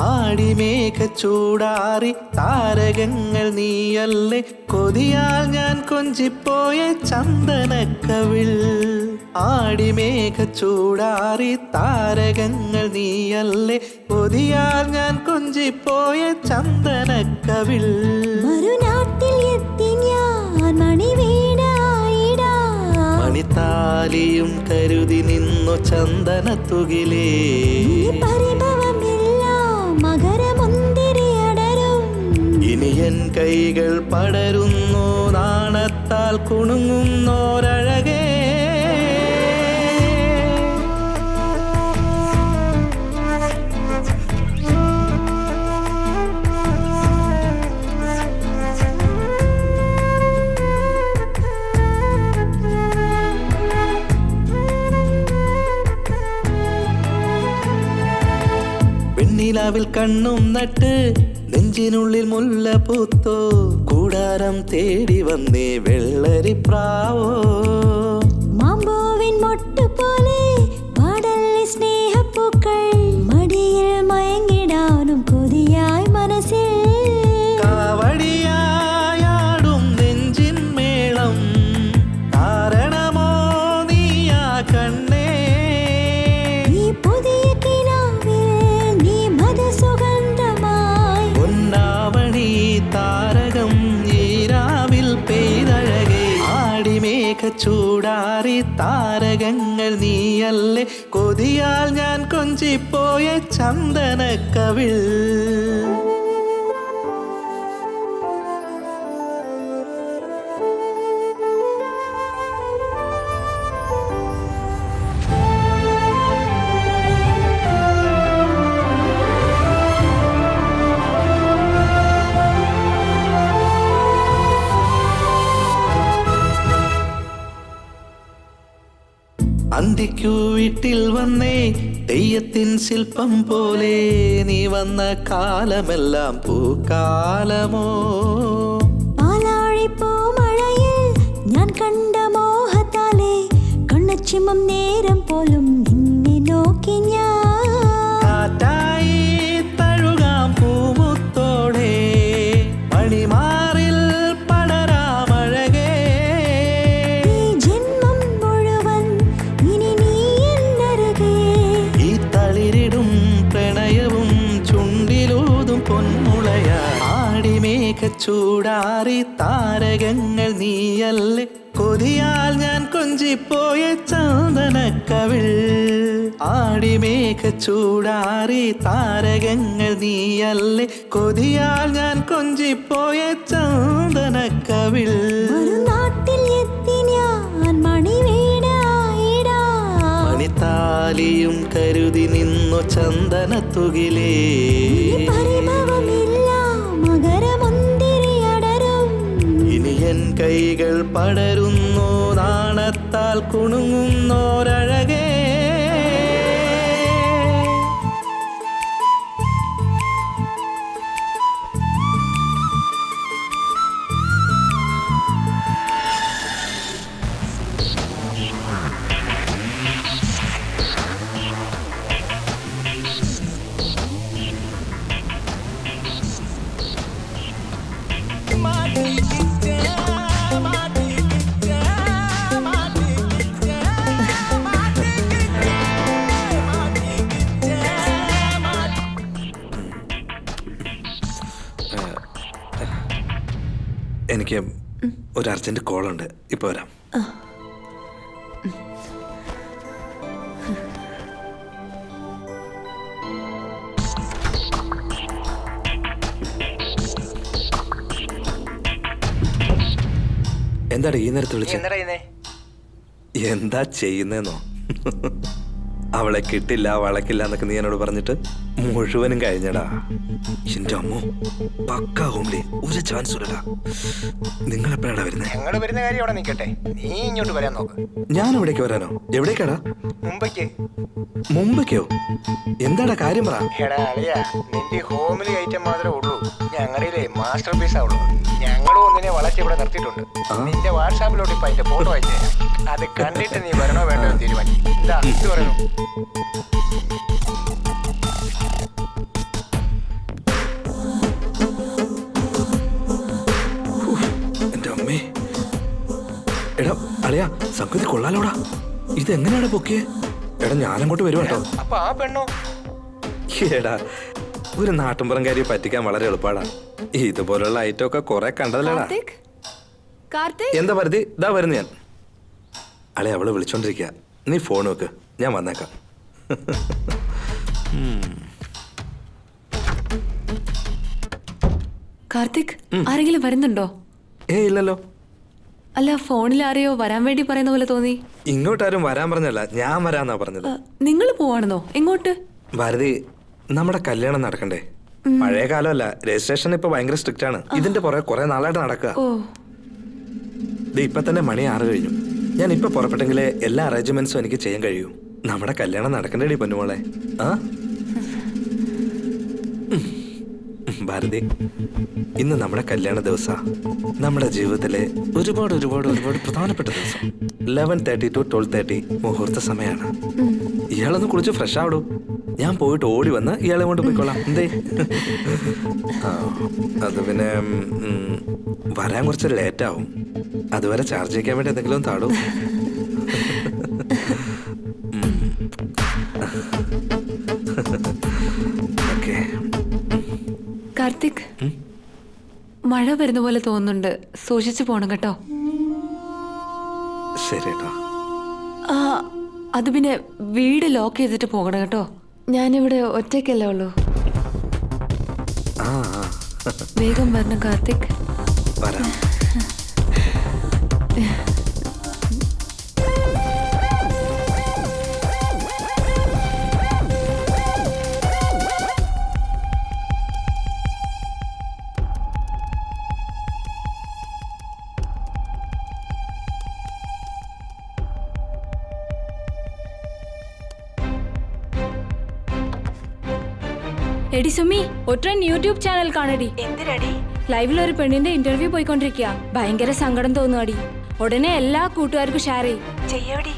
ആടിമേഘ ചൂടാറി താരകങ്ങൾ നീയല്ലേ, കൊതിയാൽ ഞാൻ കൊഞ്ചിപ്പോയ ചന്ദനക്കവിൾ. ആടിമേഘ ചൂടാറി താരകങ്ങൾ നീയല്ലേ, കൊതിയാൽ ഞാൻ കൊഞ്ചിപ്പോയ ചന്ദനക്കവിൾ. മറുനാട്ടിൽ എത്തി ഞാൻ മണിവീണായിടാ, മണിത്താലിയും കരുതി നിന്നു ചന്ദനത്തുകിലേ. ഇനി എൻ കൈകൾ പടരുന്നു നാണത്താൽ കുണുങ്ങുന്നോരഴകേ. വെണ്ണിലാവിൽ കണ്ണും നട്ട് നെഞ്ചിനുള്ളിൽ മുല്ല പൂത്തോ, കൂടാരം തേടി വന്നേ വെള്ളരിപ്രാവോ. മാമ്പോവിൻ മൊട്ട് പോലെ പാടല്ലേ സ്നേഹപ്പൂക്കൾ, മടിയിൽ മയങ്ങിടാനും കൊതിയായി മനസ്സിൽ. കാവടിയായാടും നെഞ്ചിൻ മേളം കാരണമോ നീയാ കണ്ണേ. ഈ പുതിയ കിനാവിൽ നീ മധുസുഗന്ധമായി, പൊന്നാവണി താരകം ഈരാവിൽ പെയ്തഴകേ. ആടിമേഘ ചൂടാറി താരകങ്ങൾ നീയല്ലേ, കൊതിയാൽ ഞാൻ കൊഞ്ചിപ്പോയ ചന്ദനക്കവിൾ. അന്തിക്കു വീട്ടിൽ വന്നേ തെയ്യത്തിൻ ശില്പം പോലെ, നീ വന്ന കാലമെല്ലാം പൂക്കാലമോ. പാലാഴിപ്പൂ മഴയിൽ ഞാൻ കണ്ട മോഹത്താലെ, കണ്ണച്ചിമ്മം നേരം പോലും നിന്നെ നോക്കി ഞാൻ. കാറ്റായി തഴുകാം പൂമുത്തോടെ, മണിമാറിൽ പടരാമഴകേ. ഈ ജന്മം മുഴുവൻ ഇനി നീ എന്നരുകേ, ഈ തളിരിടും പ്രണയവും ചുണ്ടിലൂതും പൊന്മുളയ. ആടിമേഘ ചൂടാറി താരകങ്ങൾ നീയല്ലേ, കൊതിയാൽ ഞാൻ കൊഞ്ചിപ്പോയ ചന്ദനക്കവിൾ. ആടിമേഘ ചൂടാറി താരകങ്ങൾ നീയല്ലേ, കൊതിയാൽ ഞാൻ കൊഞ്ചിപ്പോയ ചന്ദനക്കവിൾ. മറുനാട്ടിൽ എത്തി ഞാൻ മണിവീണായിടാ, മണിത്താലിയും കരുതി നിന്നു ചന്ദനത്തുകിലേ. പരിഭവമില്ല മകരമുന്തിരി അടരും, ഇനി എൻ കൈകൾ പടരുന്നു നാണത്താൽ കുണുങ്ങുന്നോരഴകേ. എനിക്ക് ഒരു അർജന്റ് കോൾ ഉണ്ട്, ഇപ്പൊ വരാം. എന്താടാ ഈ നേരത്തെ വിളിച്ചത്? എന്താ ചെയ്യുന്നേന്നോ? അവളെ കിട്ടില്ല വളക്കില്ല എന്നൊക്കെ നീ എന്നോട് പറഞ്ഞിട്ട് മുഴുവനും കഴിഞ്ഞടാ. എന്റെ അമ്മോ, പക്കാ ഹോംലി, ഒരു ചാൻസ് ഇല്ലടാ. നിങ്ങൾ എപ്പോഴാണ് വരുന്നത്? ഞങ്ങൾ വരുന്ന കാര്യം അവിടെ നിൽക്കട്ടെ, നീ ഇങ്ങോട്ട് വരാൻ നോക്ക്. ഞാൻ ഇവിടേക്ക് വരാനോ? എവിടേക്കാടാ? മുമ്പേക്ക്. മുമ്പേക്കോ? എന്താടാ കാര്യം പറ. എടാ അളിയാ, നിന്റെ ഹോമിലി ഐറ്റം മാത്രമേ ഉള്ളൂ, ഞങ്ങളുടെ മാസ്റ്റർ പീസാ ഉള്ളൂ. ഞങ്ങളും ഒന്നിനെ വളച്ച് ഇവിടെ നിർത്തിയിട്ടുണ്ട്. നിന്റെ വാട്സാപ്പിലോട്ട് ഇപ്പൊ അതിന്റെ ഫോട്ടോ അയച്ചു തരാം. അത് കണ്ടിട്ട് നീ വരണോ വേണ്ടോ തീരുമാനിക്കും. എന്താ ഇത് പറയുന്നു? എന്റെ അമ്മേ, എടാ അളിയാ, സംഗതി കൊള്ളാലോടാ. ഇതെങ്ങനെയാടാ പൊക്കിയേ? എടാ ഞാനങ്ങോട്ട് വരുവാ കേട്ടോ. അപ്പൊ ആ പെണ്ണോ? എടാ, ഒരു നാട്ടുമ്പുറംകാരിയെ പറ്റിക്കാൻ വളരെ എളുപ്പാടാ. ഇതുപോലുള്ള ഐറ്റം ഒക്കെ കുറെ കണ്ടതല്ലേടാ. കാർത്തിക്, എന്താ പരിധി? ഇതാ വരുന്നു ഞാൻ. അളെ അവള് വിളിച്ചോണ്ടിരിക്കുക, നീ ഫോൺ വെക്ക്, ഞാൻ വന്നേക്കാം. കാർത്തിക്, ആരെങ്കിലും വരുന്നുണ്ടോ? ഇല്ലല്ലോ. അല്ല, ഫോണിൽ ആരെയോ വരാൻ വേണ്ടി പറയുന്ന പോലെ തോന്നി. ഇങ്ങോട്ടാരും വരാൻ പറഞ്ഞല്ല, ഞാൻ വരാന്നാ പറഞ്ഞത്. നിങ്ങൾ പോവാണെന്നോ? എങ്ങോട്ട്? ഭാരതി, നമ്മുടെ കല്യാണം നടക്കണ്ടേ? പഴയ കാലമല്ല, രജിസ്ട്രേഷൻ ഇപ്പൊ ഭയങ്കര സ്ട്രിക്റ്റ് ആണ്. ഇതിന്റെ പുറകെ കുറെ നാളായിട്ട് നടക്കുക. ഓ, ഇപ്പൊ തന്നെ മണി 6 കഴിഞ്ഞു. ഞാൻ ഇപ്പൊ പുറപ്പെട്ടെങ്കിലേ എല്ലാ അറേഞ്ച്മെന്റ്സും എനിക്ക് ചെയ്യാൻ കഴിയൂ. നമ്മുടെ കല്യാണം നടക്കണ്ടേടി പൊന്നുമോളെ. ആ ഭാരതി, ഇന്ന് നമ്മുടെ കല്യാണ ദിവസാ. നമ്മുടെ ജീവിതത്തിലെ ഒരുപാട് ഒരുപാട് ഒരുപാട് പ്രധാനപ്പെട്ട ദിവസം. 11:30 to 12:30 മുഹൂർത്ത സമയമാണ്. ഇയാളൊന്ന് കുളിച്ച് ഫ്രഷ് ആവിടൂ. ഞാൻ പോയിട്ട് ഓടി വന്ന് ഇയാളെ കൊണ്ട് പോയിക്കോളാം. എന്തേ? അത് പിന്നെ വരാൻ കുറച്ച് ലേറ്റ് ആവും. അതുവരെ ചാർജ് ചെയ്യാൻ വേണ്ടി എന്തെങ്കിലും താടൂ. ഓക്കെ. കാർത്തിക്, മഴ വരുന്ന പോലെ തോന്നുന്നുണ്ട്, സൂക്ഷിച്ചു പോണം കേട്ടോ. ശരി കേട്ടോ. ആ, അത് പിന്നെ വീട് ലോക്ക് ചെയ്തിട്ട് പോകണം കേട്ടോ. ഞാനിവിടെ ഒറ്റയ്ക്കല്ലേ ഉള്ളൂ. ആ വേഗം വരണം കാർത്തിക്. വരാം. എടി സുമി, ഒറ്റൻ യൂട്യൂബ് ചാനൽ കാണടി. എന്തിനടി? ലൈവിൽ ഒരു പെണ്ണിന്റെ ഇന്റർവ്യൂ പോയിക്കൊണ്ടിരിക്കുക. ഭയങ്കര സങ്കടം തോന്നുവാടി. ഉടനെ എല്ലാ കൂട്ടുകാർക്കും ഷെയർ ചെയ്യടി.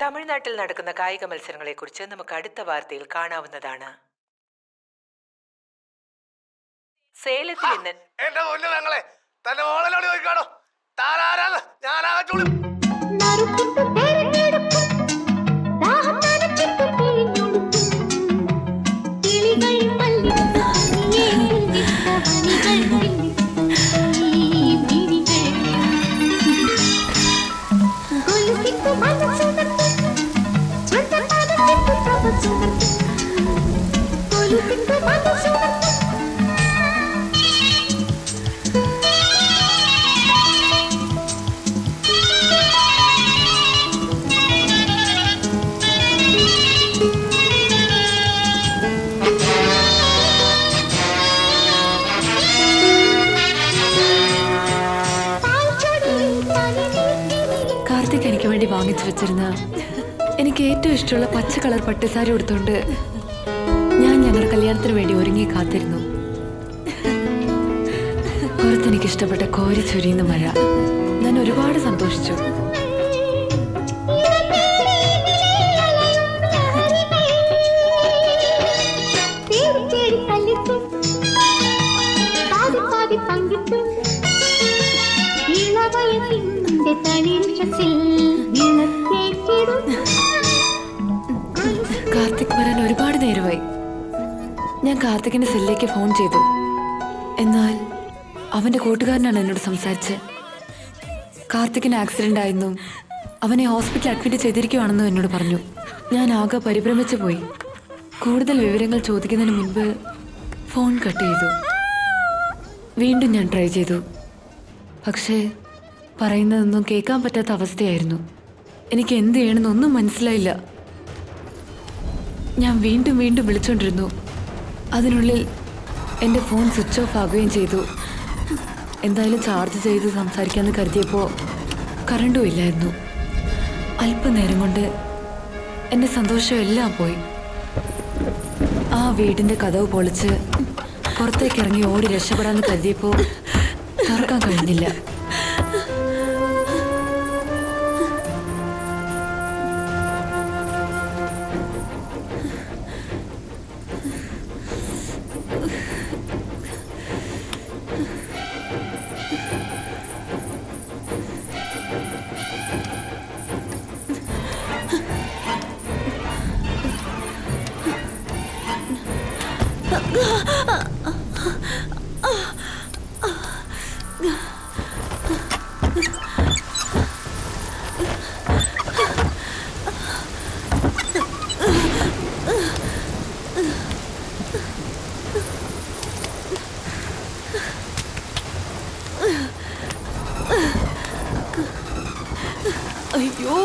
തമിഴ്നാട്ടിൽ നടക്കുന്ന കായിക മത്സരങ്ങളെക്കുറിച്ച് നമുക്ക് അടുത്ത വാർത്തയിൽ കാണാവുന്നതാണ്. സേലത്തിൽ നിന്ന് എന്റെ മുന്നിൽ ഞങ്ങളെ തന്റെ മോളലോട് ചോദിക്കാണോ താരാരാണ് ഞാനാകച്ചോളും. കാർത്തിക് എനിക്ക് വേണ്ടി വാങ്ങിച്ചു വെച്ചിരുന്ന എനിക്ക് ഏറ്റവും ഇഷ്ടമുള്ള പച്ച കളർ പട്ടുസാരി ഉടുത്തോണ്ട് ഞാൻ ഞങ്ങളുടെ കല്യാണത്തിന് വേണ്ടി ഒരുങ്ങി കാത്തിരുന്നു. പുറത്തെനിക്ക് ഇഷ്ടപ്പെട്ട കോരി ചൊരിയുന്ന മഴ. ഞാൻ ഒരുപാട് സന്തോഷിച്ചു. കാർത്തിക് വരാൻ ഒരുപാട് നേരമായി. ഞാൻ കാർത്തികിന്റെ സെല്ലിലേക്ക് ഫോൺ ചെയ്തു. എന്നാൽ അവന്റെ കൂട്ടുകാരനാണ് എന്നോട് സംസാരിച്ചത്. കാർത്തികിന് ആക്സിഡന്റ് ആയെന്നും അവനെ ഹോസ്പിറ്റലിൽ അഡ്മിറ്റ് ചെയ്തിരിക്കുവാണെന്നും എന്നോട് പറഞ്ഞു. ഞാൻ ആകെ പരിഭ്രമിച്ചു പോയി. കൂടുതൽ വിവരങ്ങൾ ചോദിക്കുന്നതിന് മുൻപ് ഫോൺ കട്ട് ചെയ്തു. വീണ്ടും ഞാൻ ട്രൈ ചെയ്തു. പക്ഷേ പറയുന്നതൊന്നും കേൾക്കാൻ പറ്റാത്ത അവസ്ഥയായിരുന്നു. എനിക്ക് എന്ത് ചെയ്യണമെന്നൊന്നും മനസ്സിലായില്ല. ഞാൻ വീണ്ടും വീണ്ടും വിളിച്ചുകൊണ്ടിരുന്നു. അതിനുള്ളിൽ എൻ്റെ ഫോൺ സ്വിച്ച് ഓഫ് ആകുകയും ചെയ്തു. എന്തായാലും ചാർജ് ചെയ്ത് സംസാരിക്കാമെന്ന് കരുതിയപ്പോൾ കറണ്ടും ഇല്ലായിരുന്നു. അല്പനേരം കൊണ്ട് എൻ്റെ സന്തോഷം എല്ലാം പോയി. ആ വീടിൻ്റെ കതവ് പൊളിച്ച് പുറത്തേക്ക് ഇറങ്ങി ഓടി രക്ഷപ്പെടാമെന്ന് കരുതിയപ്പോൾ തുറക്കാൻ കഴിഞ്ഞില്ല. അയ്യോ,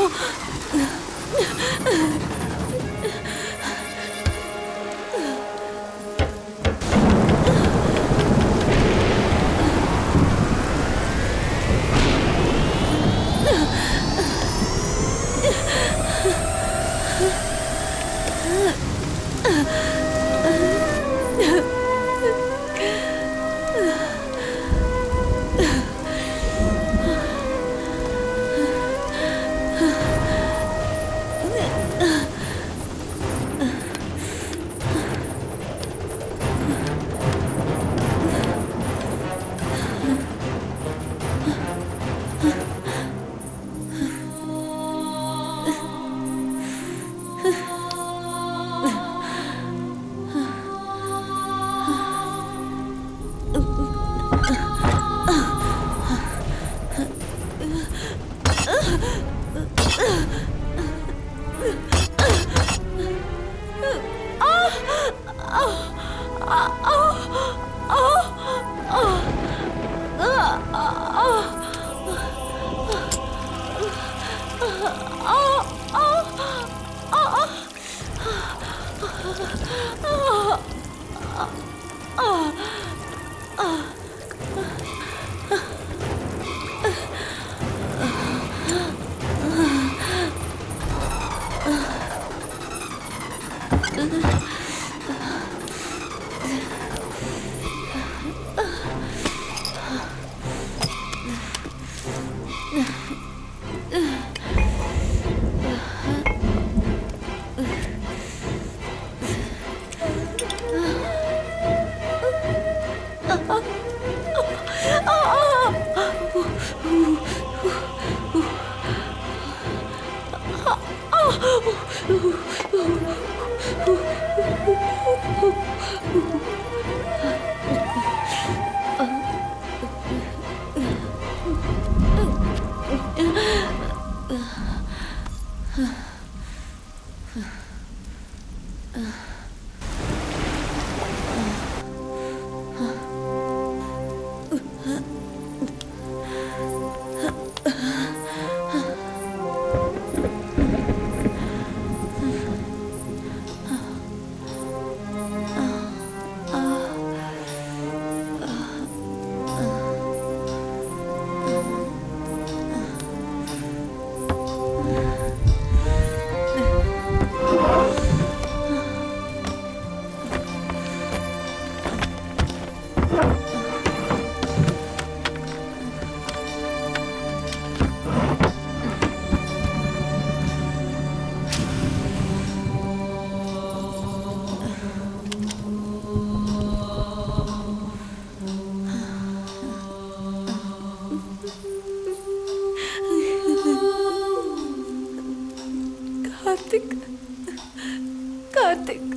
കാർത്തിക്,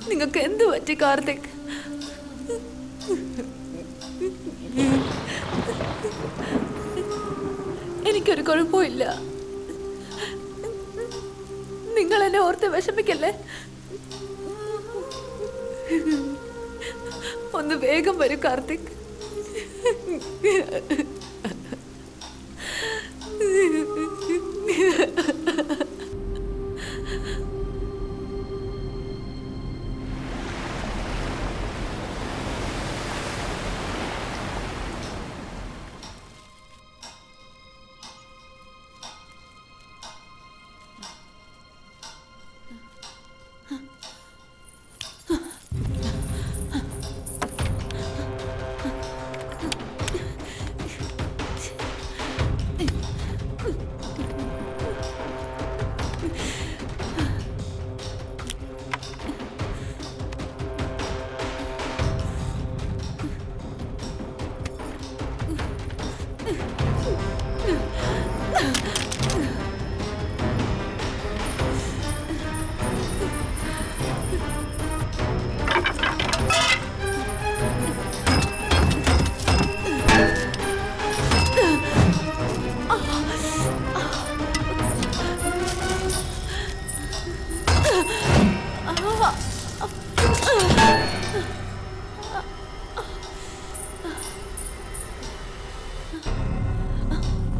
നിങ്ങൾക്ക് എന്ത് പറ്റി കാർത്തിക്? എനിക്കൊരു കുഴപ്പമില്ല. നിങ്ങൾ എന്നെ ഓർത്ത് വിഷമിക്കല്ലേ. ഒന്ന് വേഗം വരൂ കാർത്തിക്.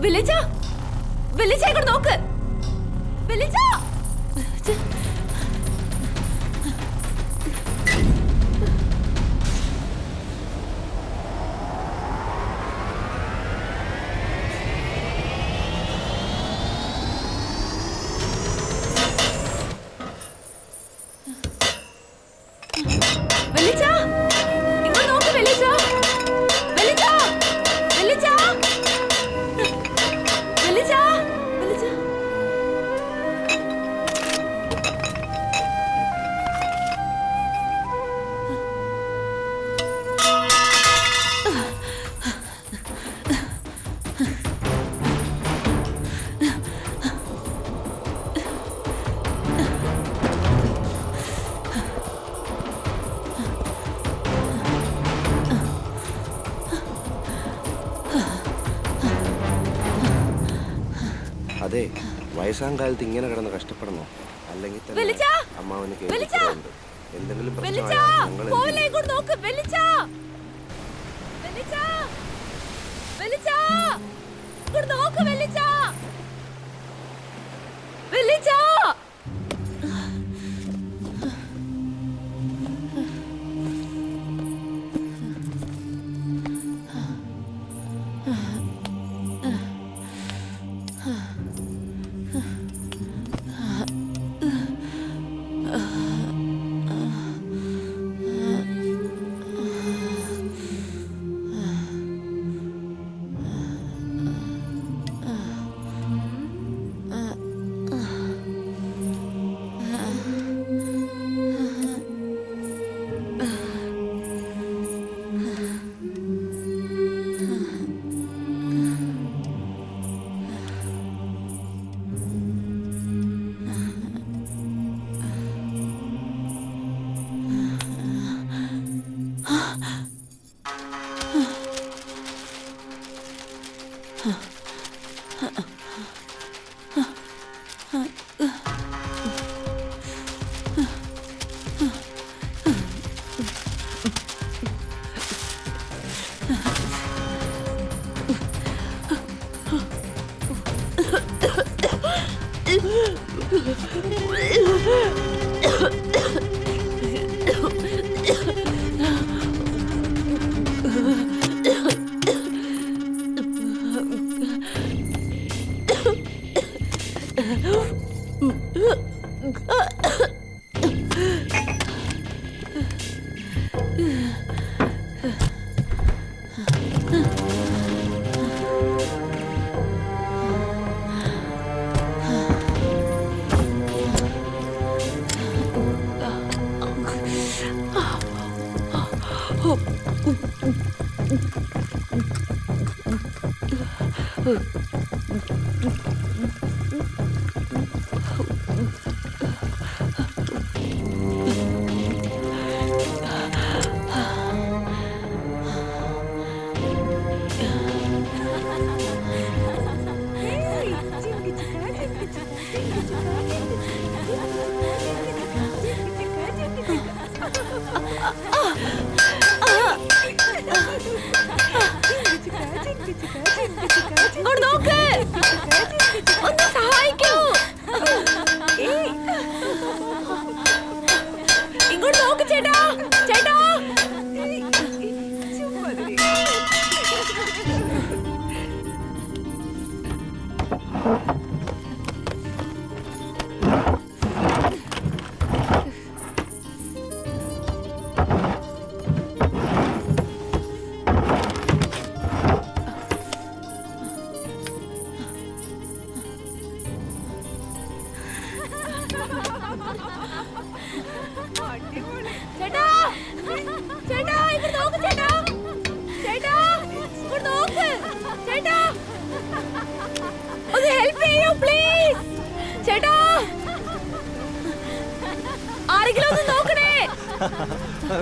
വിളിച്ച ഇങ്ങോട്ട് നോക്ക്. വിളിച്ച ഇങ്ങോട്ട് നോക്ക്. വിളിച്ച അതെ, വയസ്സാം കാലത്ത് ഇങ്ങനെ കിടന്ന് കഷ്ടപ്പെടണോ? അല്ലെങ്കിൽ തന്നെ അമ്മാവന് കേൾക്കുന്നുണ്ട്. എന്തെങ്കിലും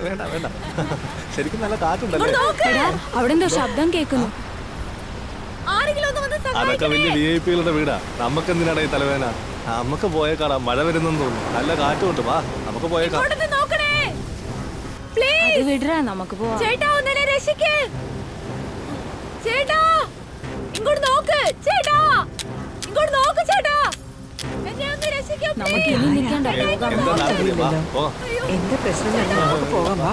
വേണ്ട വേണ്ട, ശരിക്കും നല്ല കാറ്റുണ്ടല്ലേ? അവിടെ എന്തോ ശബ്ദം കേൾക്കുന്നു. അതൊക്കെ വലിയ VIP-കളുടെ വീടാ. നമുക്ക് എന്തിനാണ് ഈ തലവേന? നമുക്ക് പോയേക്കാടാ, മഴ വരുന്നെന്ന് തോന്നുന്നു. നല്ല കാറ്റുണ്ട്, വാ നമുക്ക് പോയേക്കാം. അത് വിടറാ, നമുക്ക് പോവാം. നമുക്ക് ഇനി നിൽക്കണ്ട, പോകാം. എന്താ നാട്ടില്? വാ, പോ. എന്താ പ്രശ്നം തന്നെ നമുക്ക് പോകാം വാ.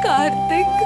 കാർത്തിക്,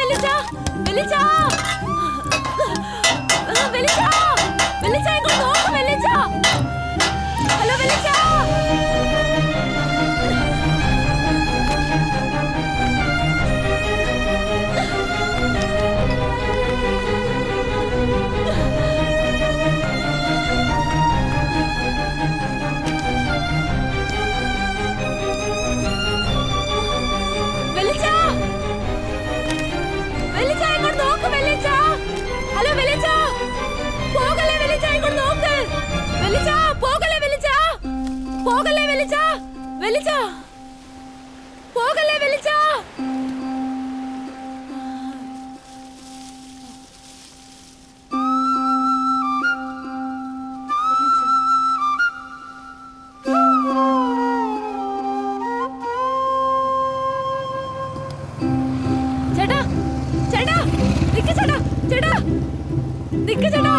വെളിച്ച വെളിച്ച വെളിച്ച വെളിച്ച ഇങ്ങോട്ട് നോക്ക് വെളിച്ച. ഹലോ വെളിച്ച. ചേട്ടാ ചേട്ടാ നിക്ക് ചേട്ടാ ചേട്ടാ നിക്ക് ചേട്ടാ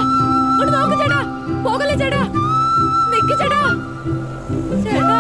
ഇങ്ങോട്ട് നോക്ക് ചേട്ടാ പോകല്ലേ ചേട്ടാ നിക്ക് ചേട്ടാ ചേട്ടാ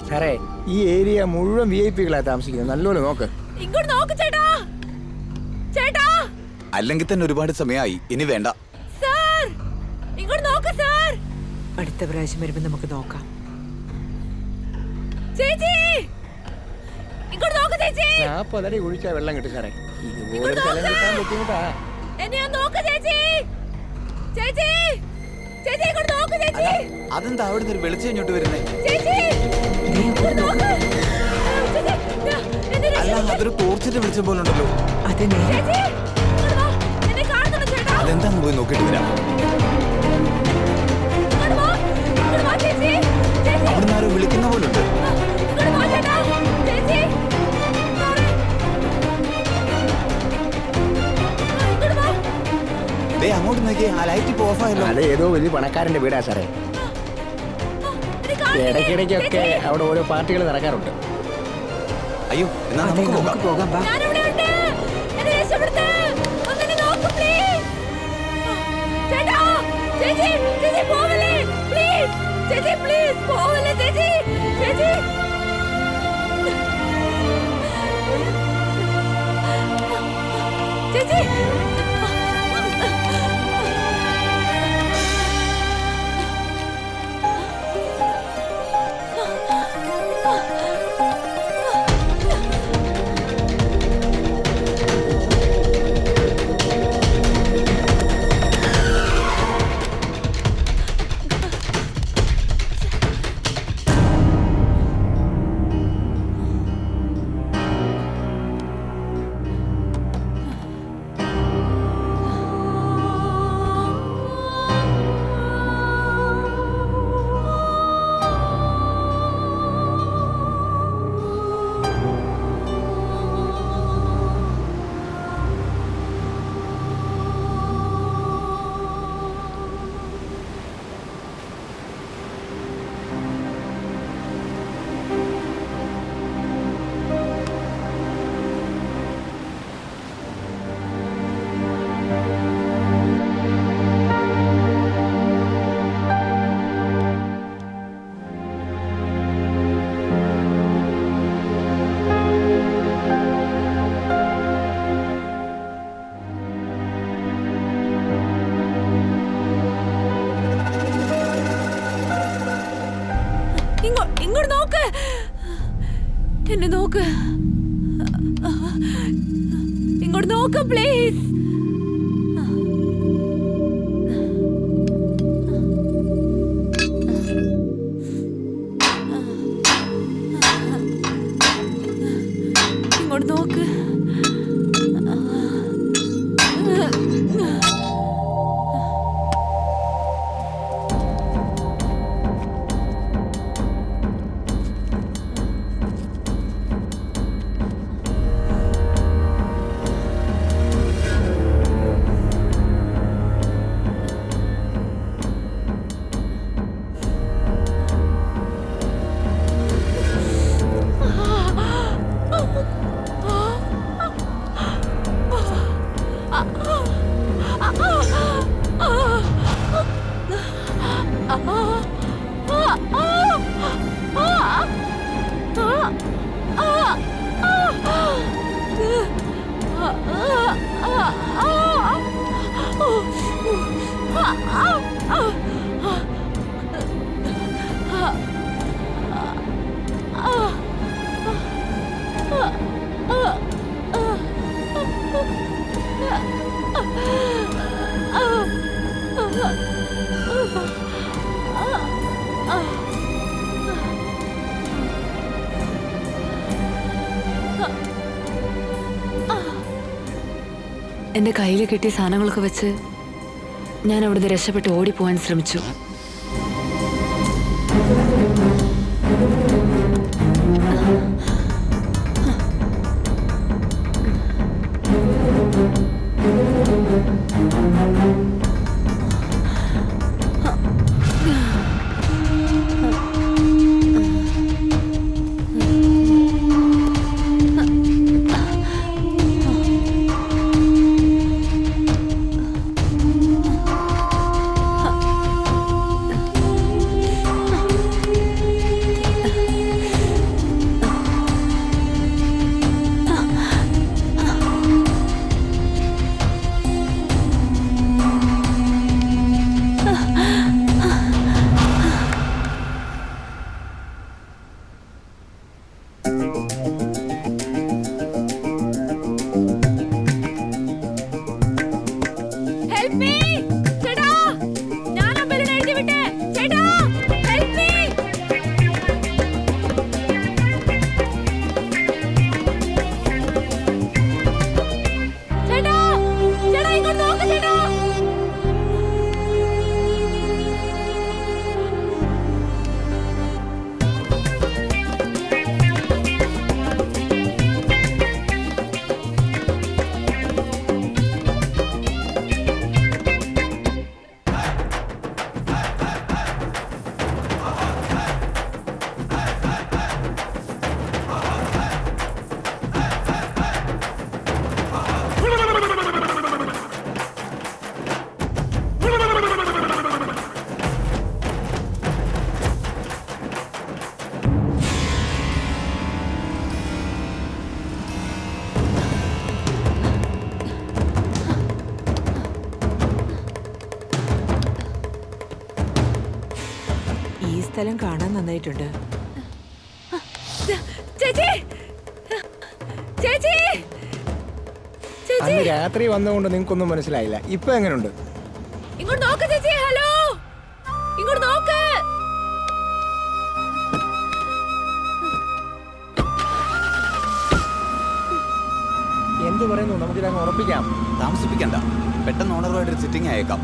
സാറേ ഈ ഏരിയ മുഴുവൻ VIP കളാണ് താമസിക്കുന്നത്. നല്ലോണം നോക്ക്. ഇങ്ങോട്ട് നോക്ക് ചേട്ടാ ചേട്ടാ. അല്ലെങ്കിൽ തന്നെ ഒരുപാട് സമയമായി. ഇനി വേണ്ട. സർ ഇങ്ങോട്ട് നോക്ക് സർ. അടുത്ത പ്രാവശ്യം വരുമ്പോ നമുക്ക് നോക്കാം. ചേച്ചി ഇങ്ങോട്ട് നോക്ക് ചേച്ചി. 40 അടി കുഴിച്ചാൽ വെള്ളം കിട്ടും സാറേ. ഇതുപോലെ സ്ഥലം കിട്ടാൻ ബുദ്ധിമുട്ടാ. എന്നെ നോക്ക് ചേച്ചി. ചേച്ചി ചേച്ചി ഇങ്ങോട്ട് നോക്ക് ചേച്ചി. അതെന്താ അവിടുന്ന് ഒരു വെളിച്ചം ഇങ്ങോട്ട് വരുന്നേ? ചേച്ചി ഇങ്ങോട്ട് നോക്ക്. ചേച്ചി എന്നെ അല്ല, അതൊരു ടോർച്ചിന്റെ വെളിച്ചം പോലെ ഉണ്ടല്ലോ. അതെ നേരെ. ചേച്ചി ഇങ്ങോട്ട് വാ. എന്നെ കാണുന്നുണ്ടോ ചേട്ടാ? അതെന്താന്ന് പോയി നോക്കിട്ട് വരാം. ഇങ്ങോട്ട് വാ. ഇങ്ങോട്ട് വാ ചേച്ചി. ചേച്ചി അവിടുന്ന് ആരോ വിളിക്കുന്ന പോലെ ഉണ്ട്. ഇങ്ങോട്ട് വാ ചേട്ടാ. ചേച്ചി സോറി. ഇങ്ങോട്ട് വാ. ദേ അങ്ങോട്ട് നോക്കിയേ, ആ ലൈറ്റ് ഇപ്പൊ ഓഫായല്ലോ. അത് ഏതോ വലിയ പണക്കാരന്റെ വീടാ സാറേ. എന്നെ കാണുന്നില്ലേ? ഇടയ്ക്കിടയ്ക്കൊക്കെ ചേച്ചി, അവിടെ ഓരോ പാർട്ടികൾ നടക്കാറുണ്ട്. അയ്യോ, എന്നാ അതെ നമുക്ക് നമുക്ക് പോകാം. പോകാം. വാ. ഞാനിവിടെ ഉണ്ട്. എന്നെ രക്ഷപ്പെടുത്ത്. ഒന്നെന്നെ നോക്ക് പ്ലീസ്. ചേട്ടാ ചേച്ചി ചേച്ചി പോവല്ലേ പ്ലീസ്. ചേച്ചി പ്ലീസ് പോവല്ലേ ചേച്ചി. ചേച്ചി ചേച്ചി നോക്ക്, ഇങ്ങോട്ട് നോക്ക് പ്ലീസ്. ഇങ്ങോട്ട് നോക്ക്. എന്റെ കയ്യിൽ കിട്ടിയ സാധനങ്ങളൊക്കെ വെച്ച് ഞാൻ അവിടുന്ന് രക്ഷപ്പെട്ട് ഓടിപ്പോവാൻ ശ്രമിച്ചു. സ്ഥലം കാണാൻ നന്നായിട്ടുണ്ട്. അന്ന് രാത്രി വന്നുകൊണ്ട് നിങ്ങൾക്കൊന്നും മനസ്സിലായില്ല. ഇപ്പൊ എങ്ങനെയുണ്ട്? ഇങ്ങോട്ട് നോക്ക് ചേച്ചി. ഹലോ, ഇങ്ങോട്ട് നോക്ക്. എന്ത് പറയുന്നു? നമുക്കിതങ്ങ് ഉറപ്പിക്കാം. താമസിപ്പിക്കണ്ട, പെട്ടെന്ന് ഓണറുമായിട്ട് സിറ്റിംഗ് അയക്കാം.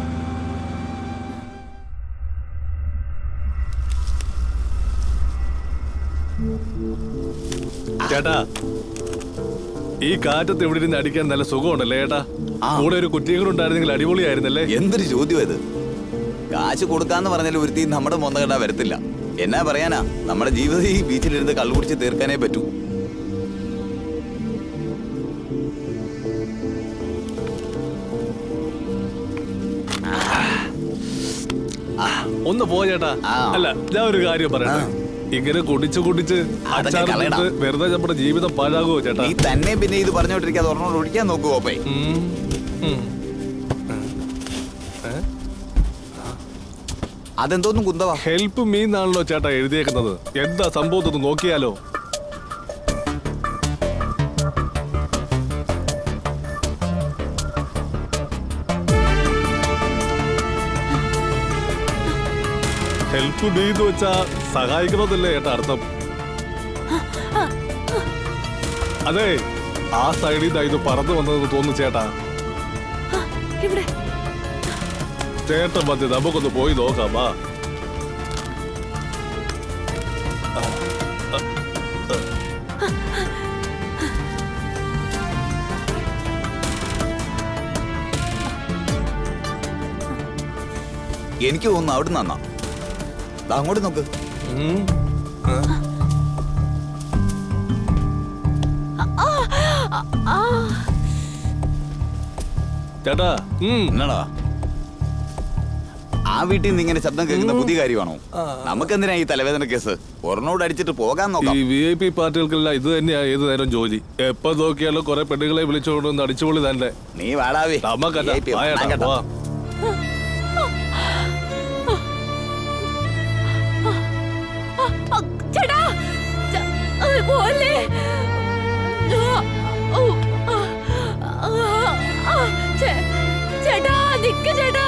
ചേട്ടാ, ഈ കാറ്റത്ത് ഇവിടെ ഇരുന്ന് അടിക്കാൻ നല്ല സുഖമുണ്ടല്ലേ ചേട്ടാ? കൂടെ ഒരു കുറ്റിയും കൂടെ ഉണ്ടായിരുന്നെങ്കിൽ അടിപൊളിയായിരുന്നല്ലേ? എന്തൊരു ചോദ്യം ഇത്! കാശ് കൊടുക്കാന്ന് പറഞ്ഞാൽ ഒരുത്തി നമ്മുടെ മൊന്നകട വരത്തില്ല. എന്നാ പറയാനാ, നമ്മുടെ ജീവിതം ഈ ബീച്ചിലിരുന്ന് കള്ളുകുടിച്ച് തീർക്കാനേ പറ്റൂ. ഒന്ന് പോ ചേട്ടാ. അല്ല, ഞാൻ ഒരു കാര്യം പറയട്ടെ. ഇങ്ങനെ കുടിച്ച് കുടിച്ച് വെറുതെ നമ്മുടെ ജീവിതം പാഴാകുമോ ചേട്ടാ? നീ തന്നെ പിന്നെ ഇത് പറഞ്ഞോണ്ടിരിക്കാതെ ഒരെണ്ണം ഒഴിക്കാൻ നോക്കുവോ? പേ അതെന്തോന്നും കുന്തവാ? ഹെൽപ്പ് മീ എന്നാണല്ലോ ചേട്ടാ എഴുതിയേക്കുന്നത്. എന്താ സംഭവം നോക്കിയാലോ? ഹെൽപ്പ് മീ എന്ന് വെച്ചാ സഹായിക്കണമെന്നല്ലേ ഏട്ടാ അർത്ഥം. അതെ, ആ സൈഡിൽ നിന്ന് ഇത് പറന്നു വന്നതെന്ന് തോന്നുന്നു ചേട്ടാ. ഇവിടെ ചേട്ടൻ മതി, നമുക്കൊന്ന് പോയി നോക്കാം. വാ. എനിക്ക് തോന്നുന്നു അവിടെ നന്നാ. അങ്ങോട്ട് നോക്ക്. ചേട്ടാ എന്നാടാ, ആ വീട്ടിൽ നിന്ന് ഇങ്ങനെ ശബ്ദം കേൾക്കുന്ന പുതിയ കാര്യമാണോ? നമുക്കെന്തിനാ ഈ തലവേദന കേസ്? ഒരെണ്ണോട് അടിച്ചിട്ട് പോകാൻ നോക്കാം. ഈ VIP പാർട്ടികൾക്കെല്ലാം ഇത് തന്നെയാ ഏത് നേരം ജോലി. എപ്പോ നോക്കിയാലും കുറെ പെണ്ണുങ്ങളെ വിളിച്ചുകൊണ്ടൊന്ന് അടിച്ചുപൊളി തന്നെ. നീ വാടാവേ. നമുക്കല്ല. വാ. ചേട്ടാ പോലെ ചേട്ടാ നിക്ക് ചേട്ടാ.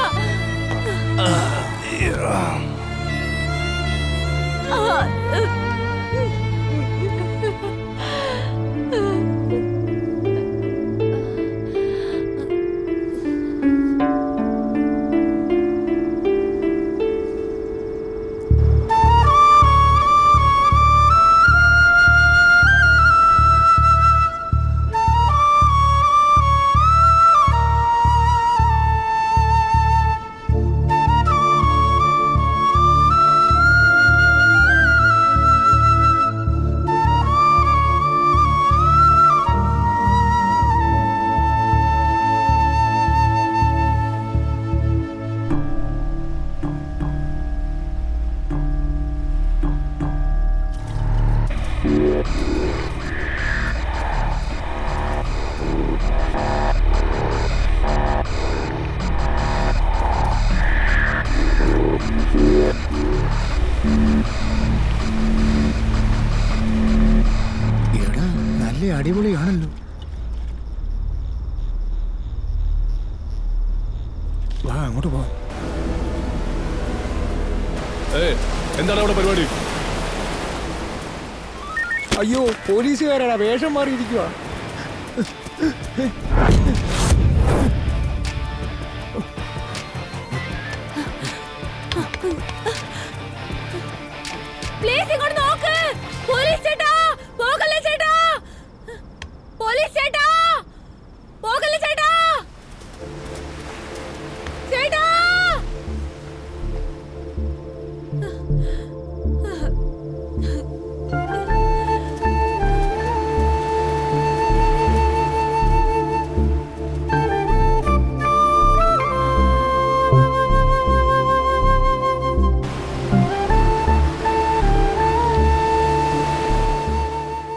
അടിപൊളിയാണല്ലോ. വാ അങ്ങോട്ട് പോ. എന്താണ് അവിടെ പരിപാടി? അയ്യോ, പോലീസുകാരാണ്, വേഷം മാറിയിരിക്കുക. പ്ലീസ് ഇങ്ങോട്ട് നോക്ക്. പോലീസ് ചേട്ടാ, പോകല്ലേ ചേട്ടാ. പോലീസ് ചേട്ടാ, പോകല്ലേ ചേട്ടാ. ചേട്ടാ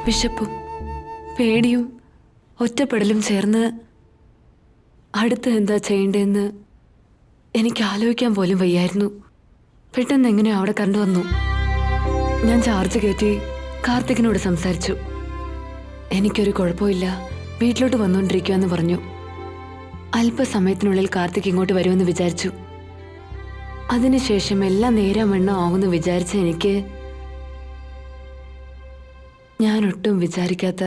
വിശപ്പും പേടിയും ഒറ്റപ്പെടലും ചേർന്ന് അടുത്ത് എന്താ ചെയ്യേണ്ടതെന്ന് എനിക്ക് ആലോചിക്കാൻ പോലും വയ്യായിരുന്നു. പെട്ടെന്ന് എങ്ങനെയോ അവിടെ കണ്ടുവന്നു. ഞാൻ ചാർജ് കയറ്റി കാർത്തികിനോട് സംസാരിച്ചു. എനിക്കൊരു കുഴപ്പമില്ല, വീട്ടിലോട്ട് വന്നുകൊണ്ടിരിക്കുമെന്ന് പറഞ്ഞു. അല്പസമയത്തിനുള്ളിൽ കാർത്തിക് ഇങ്ങോട്ട് വരുമെന്ന് വിചാരിച്ചു. അതിനുശേഷം എല്ലാം നേരാവണ്ണം ആവുമെന്ന് വിചാരിച്ച എനിക്ക് ഞാൻ ഒട്ടും വിചാരിക്കാത്ത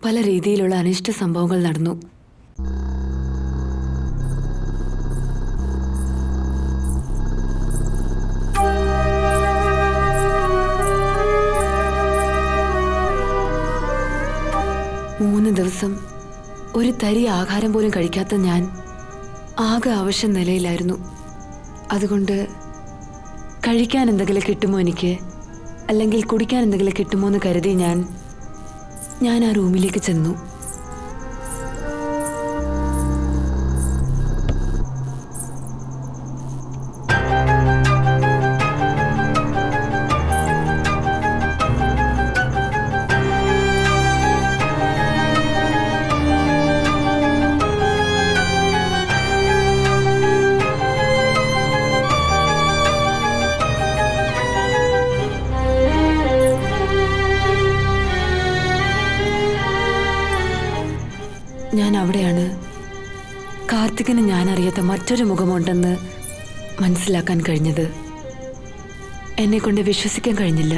പല രീതിയിലുള്ള അനിഷ്ട സംഭവങ്ങൾ നടന്നു. മൂന്ന് ദിവസം ഒരു തരി ആഹാരം പോലും കഴിക്കാത്ത ഞാൻ ആകെ അവശ്യ നിലയിലായിരുന്നു. അതുകൊണ്ട് കഴിക്കാൻ എന്തെങ്കിലും കിട്ടുമോ എനിക്ക്, അല്ലെങ്കിൽ കുടിക്കാൻ എന്തെങ്കിലും കിട്ടുമോ എന്ന് കരുതി ഞാൻ ആ റൂമിലേക്ക് ചെന്നു. ഞാൻ അവിടെയാണ് കാർത്തികിന് ഞാൻ അറിയാത്ത മറ്റൊരു മുഖമുണ്ടെന്ന് മനസ്സിലാക്കാൻ കഴിഞ്ഞത് എന്നെ കൊണ്ട് വിശ്വസിക്കാൻ കഴിഞ്ഞില്ല.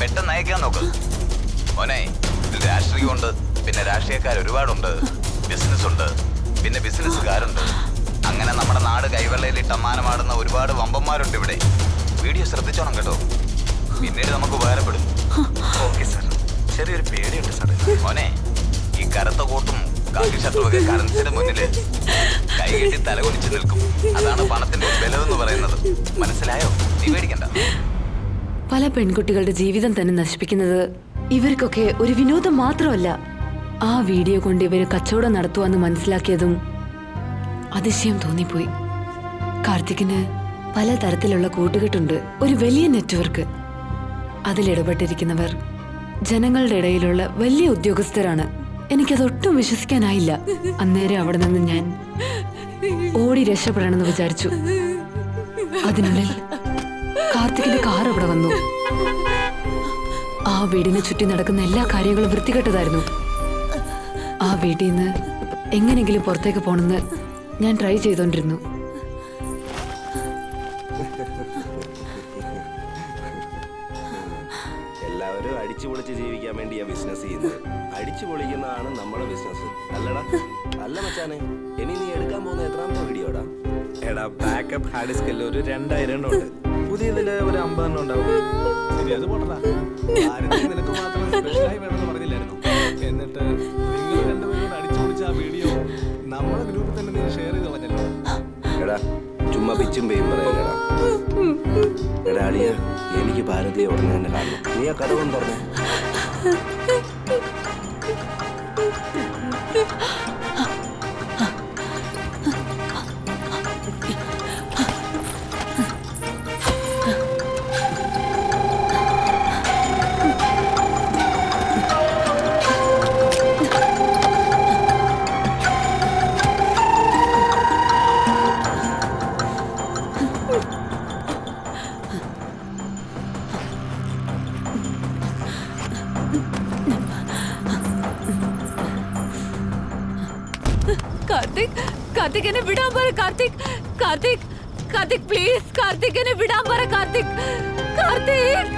പെട്ടെന്ന് അയക്കാൻ നോക്ക് മോനെ. ഇതിൽ രാഷ്ട്രീയമുണ്ട്, പിന്നെ രാഷ്ട്രീയക്കാർ ഒരുപാടുണ്ട്, ബിസിനസ് ഉണ്ട്, പിന്നെ ബിസിനസ്സുകാരുണ്ട്. അങ്ങനെ നമ്മുടെ നാട് കൈവെള്ളയിലിട്ട് അമ്മാനമാടുന്ന ഒരുപാട് വമ്പന്മാരുണ്ട് ഇവിടെ. വീഡിയോ ശ്രദ്ധിച്ചോണം കേട്ടോ, പിന്നീട് നമുക്ക് ഉപകാരപ്പെടും. Okay sir. ചെറിയൊരു പേടിയുണ്ട് സാർ. മോനെ, ഈ കറുത്ത കോട്ടും കാക്കി ഷർട്ടുമൊക്കെ കറൻസിയുടെ മുന്നില് കൈകെട്ടി തലകുനിച്ച് നിൽക്കും. അതാണ് പണത്തിന്റെ ബലമെന്ന് പറയുന്നത്. മനസ്സിലായോ? നീ പേടിക്കണ്ട. പല പെൺകുട്ടികളുടെ ജീവിതം തന്നെ നശിപ്പിക്കുന്നത് ഇവർക്കൊക്കെ ഒരു വിനോദം മാത്രമല്ല. ആ വീഡിയോ കൊണ്ട് ഇവര് കച്ചവടം നടത്തുവാന്ന് മനസ്സിലാക്കിയതും അതിശയം തോന്നിപ്പോയി. കാർത്തിക്കിന് പലതരത്തിലുള്ള കൂട്ടുകെട്ടുണ്ട്, ഒരു വലിയ നെറ്റ്വർക്ക്. അതിലിടപെട്ടിരിക്കുന്നവർ ജനങ്ങളുടെ ഇടയിലുള്ള വലിയ ഉദ്യോഗസ്ഥരാണ്. എനിക്കതൊട്ടും വിശ്വസിക്കാനായില്ല. അന്നേരം അവിടെ നിന്ന് ഞാൻ ഓടി രക്ഷപ്പെടണമെന്ന് വിചാരിച്ചു. അതിനുള്ളിൽ കാർത്തികിന്റെ കാർ അവിടെ വന്നു. ആ വീടിനെ ചുറ്റി നടക്കുന്ന എല്ലാ കാര്യങ്ങളും വൃത്തികെട്ടതായിരുന്നു. ആ വീട്ടിൽ നിന്ന് എങ്ങനെങ്കിലും പുറത്തേക്ക് പോണെന്ന് ഞാൻ ട്രൈ ചെയ്തോണ്ടിരുന്നു. എല്ലാവരും അടിച്ചു പൊളിച്ച് ജീവിക്കാൻ വേണ്ടിയാ ബിസിനസ് ചെയ്യുന്നത്. അടിച്ചു പൊളിക്കുന്നതാണ് നമ്മുടെ ബിസിനസ്, അല്ലടാ? അല്ല മച്ചാനെ, ഇനി നീ എടുക്കാൻ പോകുന്ന എത്രാമത്തെ വീഡിയോടാ? എടാ, ബാക്കപ്പ് ഹാർഡ് ഡിസ്കിൽ ഒരു 2000 എണ്ണം ഉണ്ട്. പുതിയതില് ഒരു 50 എണ്ണം ഉണ്ടാവും. ശരി, അത് പോട്ടടാ. ആരെങ്കിലും നിനക്ക് മാത്രം സ്പെഷ്യലായി വേണമെന്ന് പറഞ്ഞില്ലായിരുന്നു? എന്നിട്ട് നിങ്ങൾ രണ്ടുപേരും അടിച്ചു പൊളിച്ച ആ വീഡിയോ നമ്മുടെ ഗ്രൂപ്പിൽ തന്നെ നീ ഷെയർ ചെയ്ത് കളഞ്ഞല്ലോ. എടാ, ചുമ്മാ പിച്ചും പേയും പറയലടാ. എടാ അളിയ, എനിക്ക് ഭാരതിയെ ഉടനെ തന്നെ കാണണം. നീ ആ കഥ കൊണ്ട് പറഞ്ഞേ. കാർത്തിക്, കാർത്തിക് എന്നെ വിടാൻ പറ. കാർത്തിക്, കാർത്തിക്, കാർത്തിക് പ്ലീസ്, കാർത്തിക് എന്നെ വിടാൻ പറ. കാർത്തിക്, കാർത്തിക്.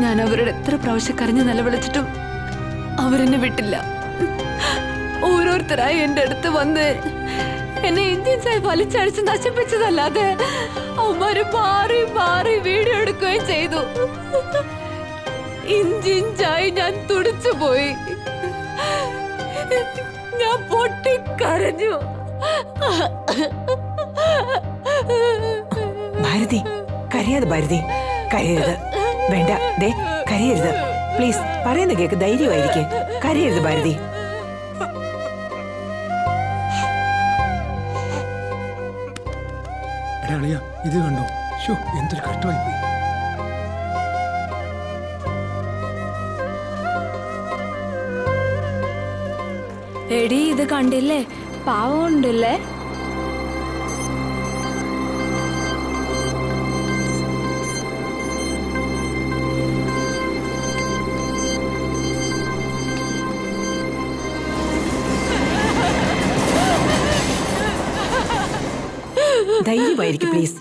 ഞാൻ അവരുടെ എത്ര പ്രാവശ്യം കരഞ്ഞ് നിലവിളിച്ചിട്ടും അവരെന്നെ വിട്ടില്ല. ഓരോരുത്തരായി എന്റെ അടുത്ത് വന്ന് എന്നെ ഇന്ത്യൻസായി വലിച്ചടിച്ച് നശിപ്പിച്ചതല്ലാതെ അവന്മാര് മാറി മാറി വീഡിയോ എടുക്കുകയും ചെയ്തു. ഇഞ്ചിഞ്ചായി ഞാൻ തുടിച്ചു പോയി. ഞാൻ പൊട്ടിക്കരഞ്ഞു. ഭാരതി, കരയാതെ ഭാരതി, കരയരുത്. വേണ്ട, ദേ കരയരുത്. പ്ലീസ്, പറയുന്ന കേക്ക്, ധൈര്യമായിരിക്കെ. കരയരുത് ഭാരതി. ഇത് കണ്ടോ? എന്തൊരു കഷ്ടമായി പോയി. എടി ഇത് കണ്ടില്ലേ, പാവം ഉണ്ടല്ലേ. ധൈര്യമായിരിക്കും പ്ലീസ്.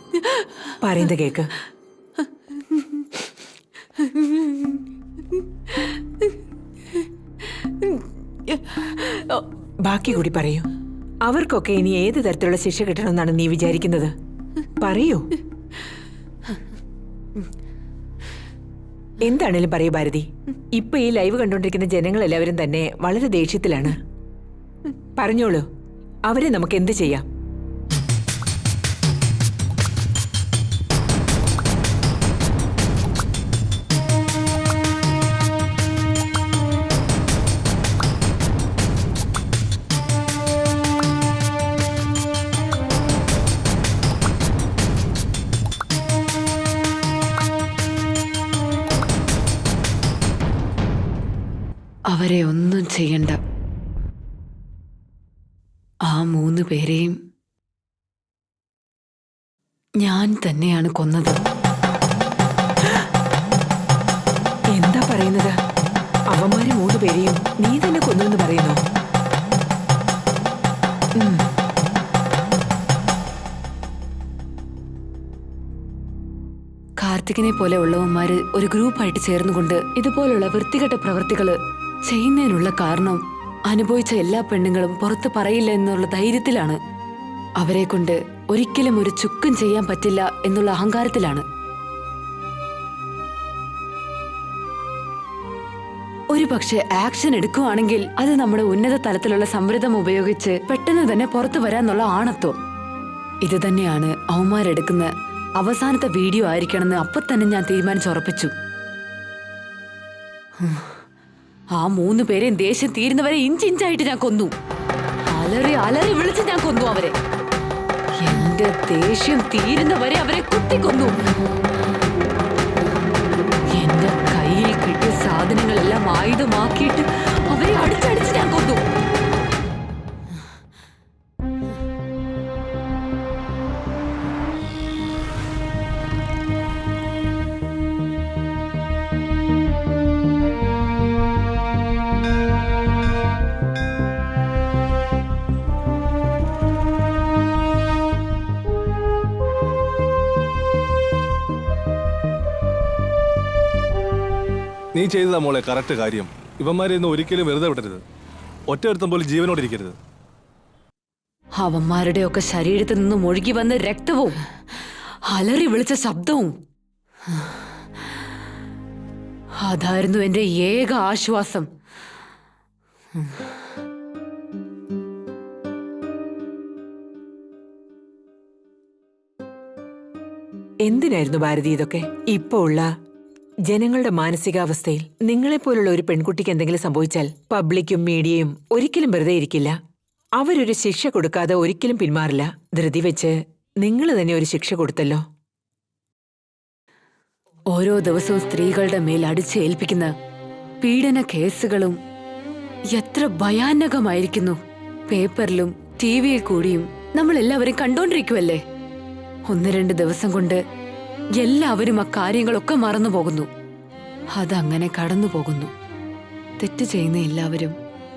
പറയുന്ന കേക്ക്. ബാക്കി കൂടി പറയൂ. അവർക്കൊക്കെ ഇനി ഏത് തരത്തിലുള്ള ശിക്ഷ കിട്ടണമെന്നാണ് നീ വിചാരിക്കുന്നത്? പറയൂ. എന്താണേലും പറയൂ ഭാരതി. ഇപ്പൊ ഈ ലൈവ് കണ്ടുകൊണ്ടിരിക്കുന്ന ജനങ്ങളെല്ലാവരും തന്നെ വളരെ ദേഷ്യത്തിലാണ്. പറഞ്ഞോളൂ, അവരെ നമുക്ക് എന്ത് ചെയ്യാം? അവരെ ഒന്നും ചെയ്യണ്ട. ആ 3 പേരെയും ഞാൻ തന്നെയാണ് കൊന്നത്. എന്താ പറയുന്നത്? അവന്മാര് 3 പേരെയും നീ തന്നെ കൊന്നെന്ന് പറയുന്നു? കാർത്തികിനെ പോലെ ഉള്ളവന്മാര് ഒരു ഗ്രൂപ്പായിട്ട് ചേർന്നുകൊണ്ട് ഇതുപോലുള്ള വൃത്തികെട്ട പ്രവൃത്തികള് ചെയ്യുന്നതിനുള്ള കാരണം അനുഭവിച്ച എല്ലാ പെണ്ണുങ്ങളും പുറത്ത് പറയില്ല എന്നുള്ള ധൈര്യത്തിലാണ്. അവരെ കൊണ്ട് ഒരിക്കലും ഒരു ചുക്കും ചെയ്യാൻ പറ്റില്ല എന്നുള്ള അഹങ്കാരത്തിലാണ്. ഒരു പക്ഷെ ആക്ഷൻ എടുക്കുവാണെങ്കിൽ അത് നമ്മുടെ ഉന്നത തലത്തിലുള്ള സംവൃതം ഉപയോഗിച്ച് പെട്ടെന്ന് തന്നെ പുറത്തു വരാന്നുള്ള ആണത്വം. ഇത് തന്നെയാണ് അവന്മാരെടുക്കുന്ന അവസാനത്തെ വീഡിയോ ആയിരിക്കണമെന്ന് അപ്പൊ തന്നെ ഞാൻ തീരുമാനിച്ചുറപ്പിച്ചു. ആ 3 പേരെയും ദേഷ്യം തീരുന്നവരെ ഇഞ്ചിഞ്ചായിട്ട് ഞാൻ കൊന്നു. അലറി അലറി വിളിച്ച് ഞാൻ കൊന്നു അവരെ. എന്റെ ദേഷ്യം തീരുന്നവരെ അവരെ കുത്തിക്കൊന്നു. എന്റെ കയ്യിൽ കിട്ടിയ സാധനങ്ങളെല്ലാം ആയുധമാക്കിയിട്ട് അവരെ അടിച്ചടിച്ച് ഞാൻ കൊന്നു. നീ ചെയ്തതാ മോളെ കറക്റ്റ് കാര്യം. ഇവന്മാരെ ഒന്നും ഒരിക്കലും വെറുതെ വിടരുത്. ഒറ്റയൊരുത്തം പോലും ജീവനോടിരിക്കരുത്. അവന്മാരുടെയൊക്കെ ശരീരത്തിൽ നിന്നും ഒഴുകി വന്ന രക്തവും അലറി വിളിച്ച ശബ്ദവും അതായിരുന്നു എന്റെ ഏക ആശ്വാസം. എന്തിനായിരുന്നു ഭാരതി ഇതൊക്കെ? ഇപ്പോ ഉള്ള ജനങ്ങളുടെ മാനസികാവസ്ഥയിൽ നിങ്ങളെപ്പോലുള്ള ഒരു പെൺകുട്ടിക്ക് എന്തെങ്കിലും സംഭവിച്ചാൽ പബ്ലിക്കും മീഡിയയും ഒരിക്കലും വെറുതെ ഇരിക്കില്ല. അവരൊരു ശിക്ഷ കൊടുക്കാതെ ഒരിക്കലും പിന്മാറില്ല. ധൃതി വെച്ച് നിങ്ങൾ തന്നെ ഒരു ശിക്ഷ കൊടുത്തല്ലോ. ഓരോ ദിവസവും സ്ത്രീകളുടെ മേൽ അടിച്ചേൽപ്പിക്കുന്ന പീഡന കേസുകളും എത്ര ഭയാനകമായിരിക്കുന്നു. പേപ്പറിലും ടിവിയിൽ കൂടിയും നമ്മൾ എല്ലാവരും കണ്ടോണ്ടിരിക്കുവല്ലേ. 1-2 ദിവസം കൊണ്ട് എല്ലാവരും ആ കാര്യങ്ങളൊക്കെ മറന്നു പോകുന്നു. അതങ്ങനെ കടന്നു പോകുന്നു. തെറ്റ് ചെയ്യുന്ന എല്ലാവരും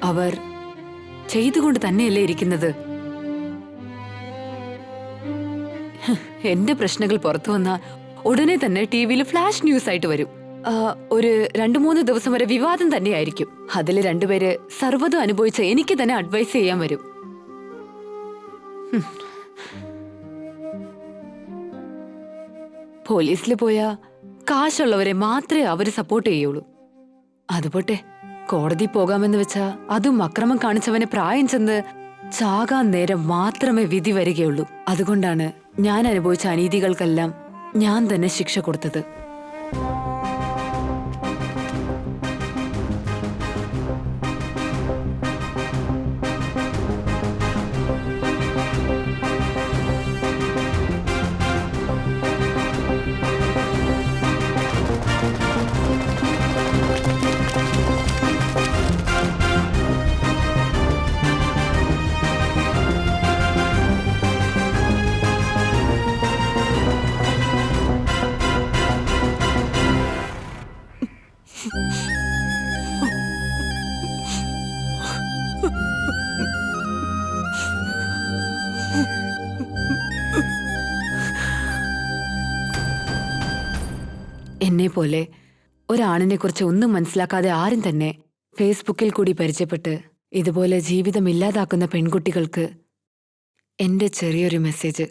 അവർ ചെയ്തുകൊണ്ട് തന്നെയല്ലേ ഇരിക്കുന്നത്. എന്റെ പ്രശ്നങ്ങൾ പുറത്തു വന്നാൽ ഉടനെ തന്നെ ടിവിയിൽ ഫ്ലാഷ് ന്യൂസ് ആയിട്ട് വരും. ഒരു 2-3 ദിവസം വരെ വിവാദം തന്നെയായിരിക്കും. അതിൽ 2 പേര് സർവ്വതും അനുഭവിച്ച എനിക്ക് തന്നെ അഡ്വൈസ് ചെയ്യാൻ വരും. പോലീസിൽ പോയാ കാശുള്ളവരെ മാത്രമേ അവര് സപ്പോർട്ട് ചെയ്യുള്ളൂ. അതുപോട്ടെ, കോടതി പോകാമെന്ന് വെച്ചാ അതും അക്രമം കാണിച്ചവന് പ്രായം ചെന്ന് ചാകാൻ നേരം മാത്രമേ വിധി വരികയുള്ളൂ. അതുകൊണ്ടാണ് ഞാൻ അനുഭവിച്ച അനീതികൾക്കെല്ലാം ഞാൻ തന്നെ ശിക്ഷ കൊടുത്തത്. എന്നെ പോലെ ഒരാണിനെ കുറിച്ച് ഒന്നും മനസ്സിലാക്കാതെ ആരും തന്നെ ഫേസ്ബുക്കിൽ കൂടി പരിചയപ്പെട്ട് ഇതുപോലെ ജീവിതം ഇല്ലാതാക്കുന്ന പെൺകുട്ടികൾക്ക് എന്റെ ചെറിയൊരു മെസ്സേജ്.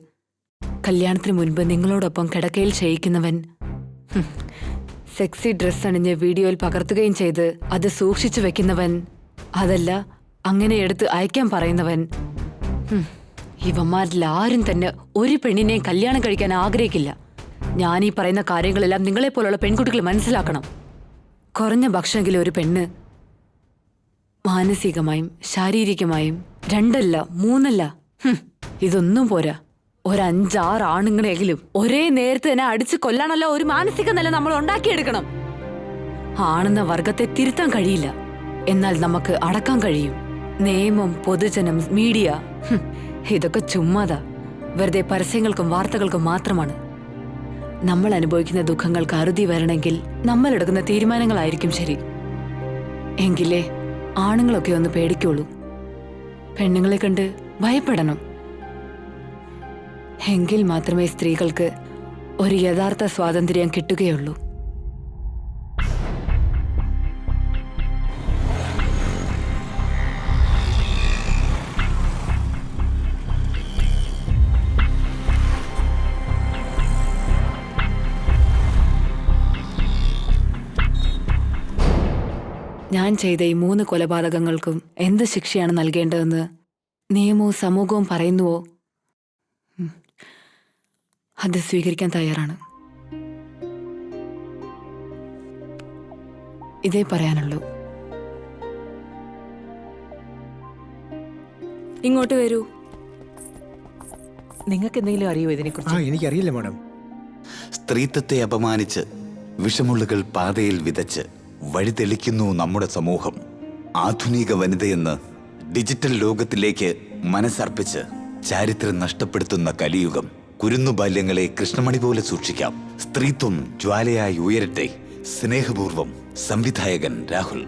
കല്യാണത്തിന് മുൻപ് നിങ്ങളോടൊപ്പം കിടക്കയിൽ ക്ഷയിക്കുന്നവൻ, സെക്സി ഡ്രസ് അണിഞ്ഞ് വീഡിയോയിൽ പകർത്തുകയും ചെയ്ത് അത് സൂക്ഷിച്ചു വെക്കുന്നവൻ, അതല്ല അങ്ങനെ എടുത്ത് അയക്കാൻ പറയുന്നവൻ, ഇവന്മാരിൽ ആരും തന്നെ ഒരു പെണ്ണിനെയും കല്യാണം കഴിക്കാൻ ആഗ്രഹിക്കില്ല. ഞാൻ ഈ പറയുന്ന കാര്യങ്ങളെല്ലാം നിങ്ങളെപ്പോലുള്ള പെൺകുട്ടികൾ മനസ്സിലാക്കണം. കുറഞ്ഞ പക്ഷമെങ്കിലും ഒരു പെണ്ണ് മാനസികമായും ശാരീരികമായും 2 അല്ല 3 അല്ല, ഇതൊന്നും പോരാ, 5-6 ആണുങ്ങളെങ്കിലും ഒരേ നേരത്തെ തന്നെ അടിച്ച് കൊല്ലാനല്ല ഒരു മാനസിക നില നമ്മൾ ഉണ്ടാക്കിയെടുക്കണം. ആണെന്ന വർഗത്തെ തിരുത്താൻ കഴിയില്ല, എന്നാൽ നമുക്ക് അടക്കാൻ കഴിയും. നിയമം, പൊതുജനം, മീഡിയ, ഇതൊക്കെ ചുമ്മാതാ, വെറുതെ പരസ്യങ്ങൾക്കും വാർത്തകൾക്കും മാത്രമാണ്. നമ്മൾ അനുഭവിക്കുന്ന ദുഃഖങ്ങൾക്ക് അറുതി വരണമെങ്കിൽ നമ്മൾ എടുക്കുന്ന തീരുമാനങ്ങളായിരിക്കും ശരി. എങ്കിലേ ആണുങ്ങളൊക്കെ ഒന്ന് പേടിക്കുള്ളൂ, പെണ്ണുങ്ങളെ കണ്ട് ഭയപ്പെടണം. എങ്കിൽ മാത്രമേ സ്ത്രീകൾക്ക് ഒരു യഥാർത്ഥ സ്വാതന്ത്ര്യം കിട്ടുകയുള്ളൂ. ഞാൻ ചെയ്ത ഈ 3 കൊലപാതകങ്ങൾക്കും എന്ത് ശിക്ഷയാണ് നൽകേണ്ടതെന്ന് നിയമവും സമൂഹവും പറയുന്നുവോ അത് സ്വീകരിക്കാൻ തയ്യാറാണ്. ഇതേ പറയാനുള്ളൂ. ഇങ്ങോട്ട് വരൂ. നിങ്ങൾക്ക് എന്തെങ്കിലും അറിയോ ഇതിനെക്കുറിച്ച്? എനിക്കറിയില്ല മാഡം. സ്ത്രീത്വത്തെ അപമാനിച്ച് വിഷമുള്ളുകൾ പാതയിൽ വിതച്ച് വഴിതെളിക്കുന്നു നമ്മുടെ സമൂഹം. ആധുനിക വനിതയെന്ന് ഡിജിറ്റൽ ലോകത്തിലേക്ക് മനസ്സർപ്പിച്ച് ചാരിത്രം നഷ്ടപ്പെടുത്തുന്ന കലിയുഗം. കുരുന്നുബാല്യങ്ങളെ കൃഷ്ണമണി പോലെ സൂക്ഷിക്കാം. സ്ത്രീത്വം ജ്വാലയായി ഉയരട്ടെ. സ്നേഹപൂർവം, സംവിധായകൻ രാഹുൽ.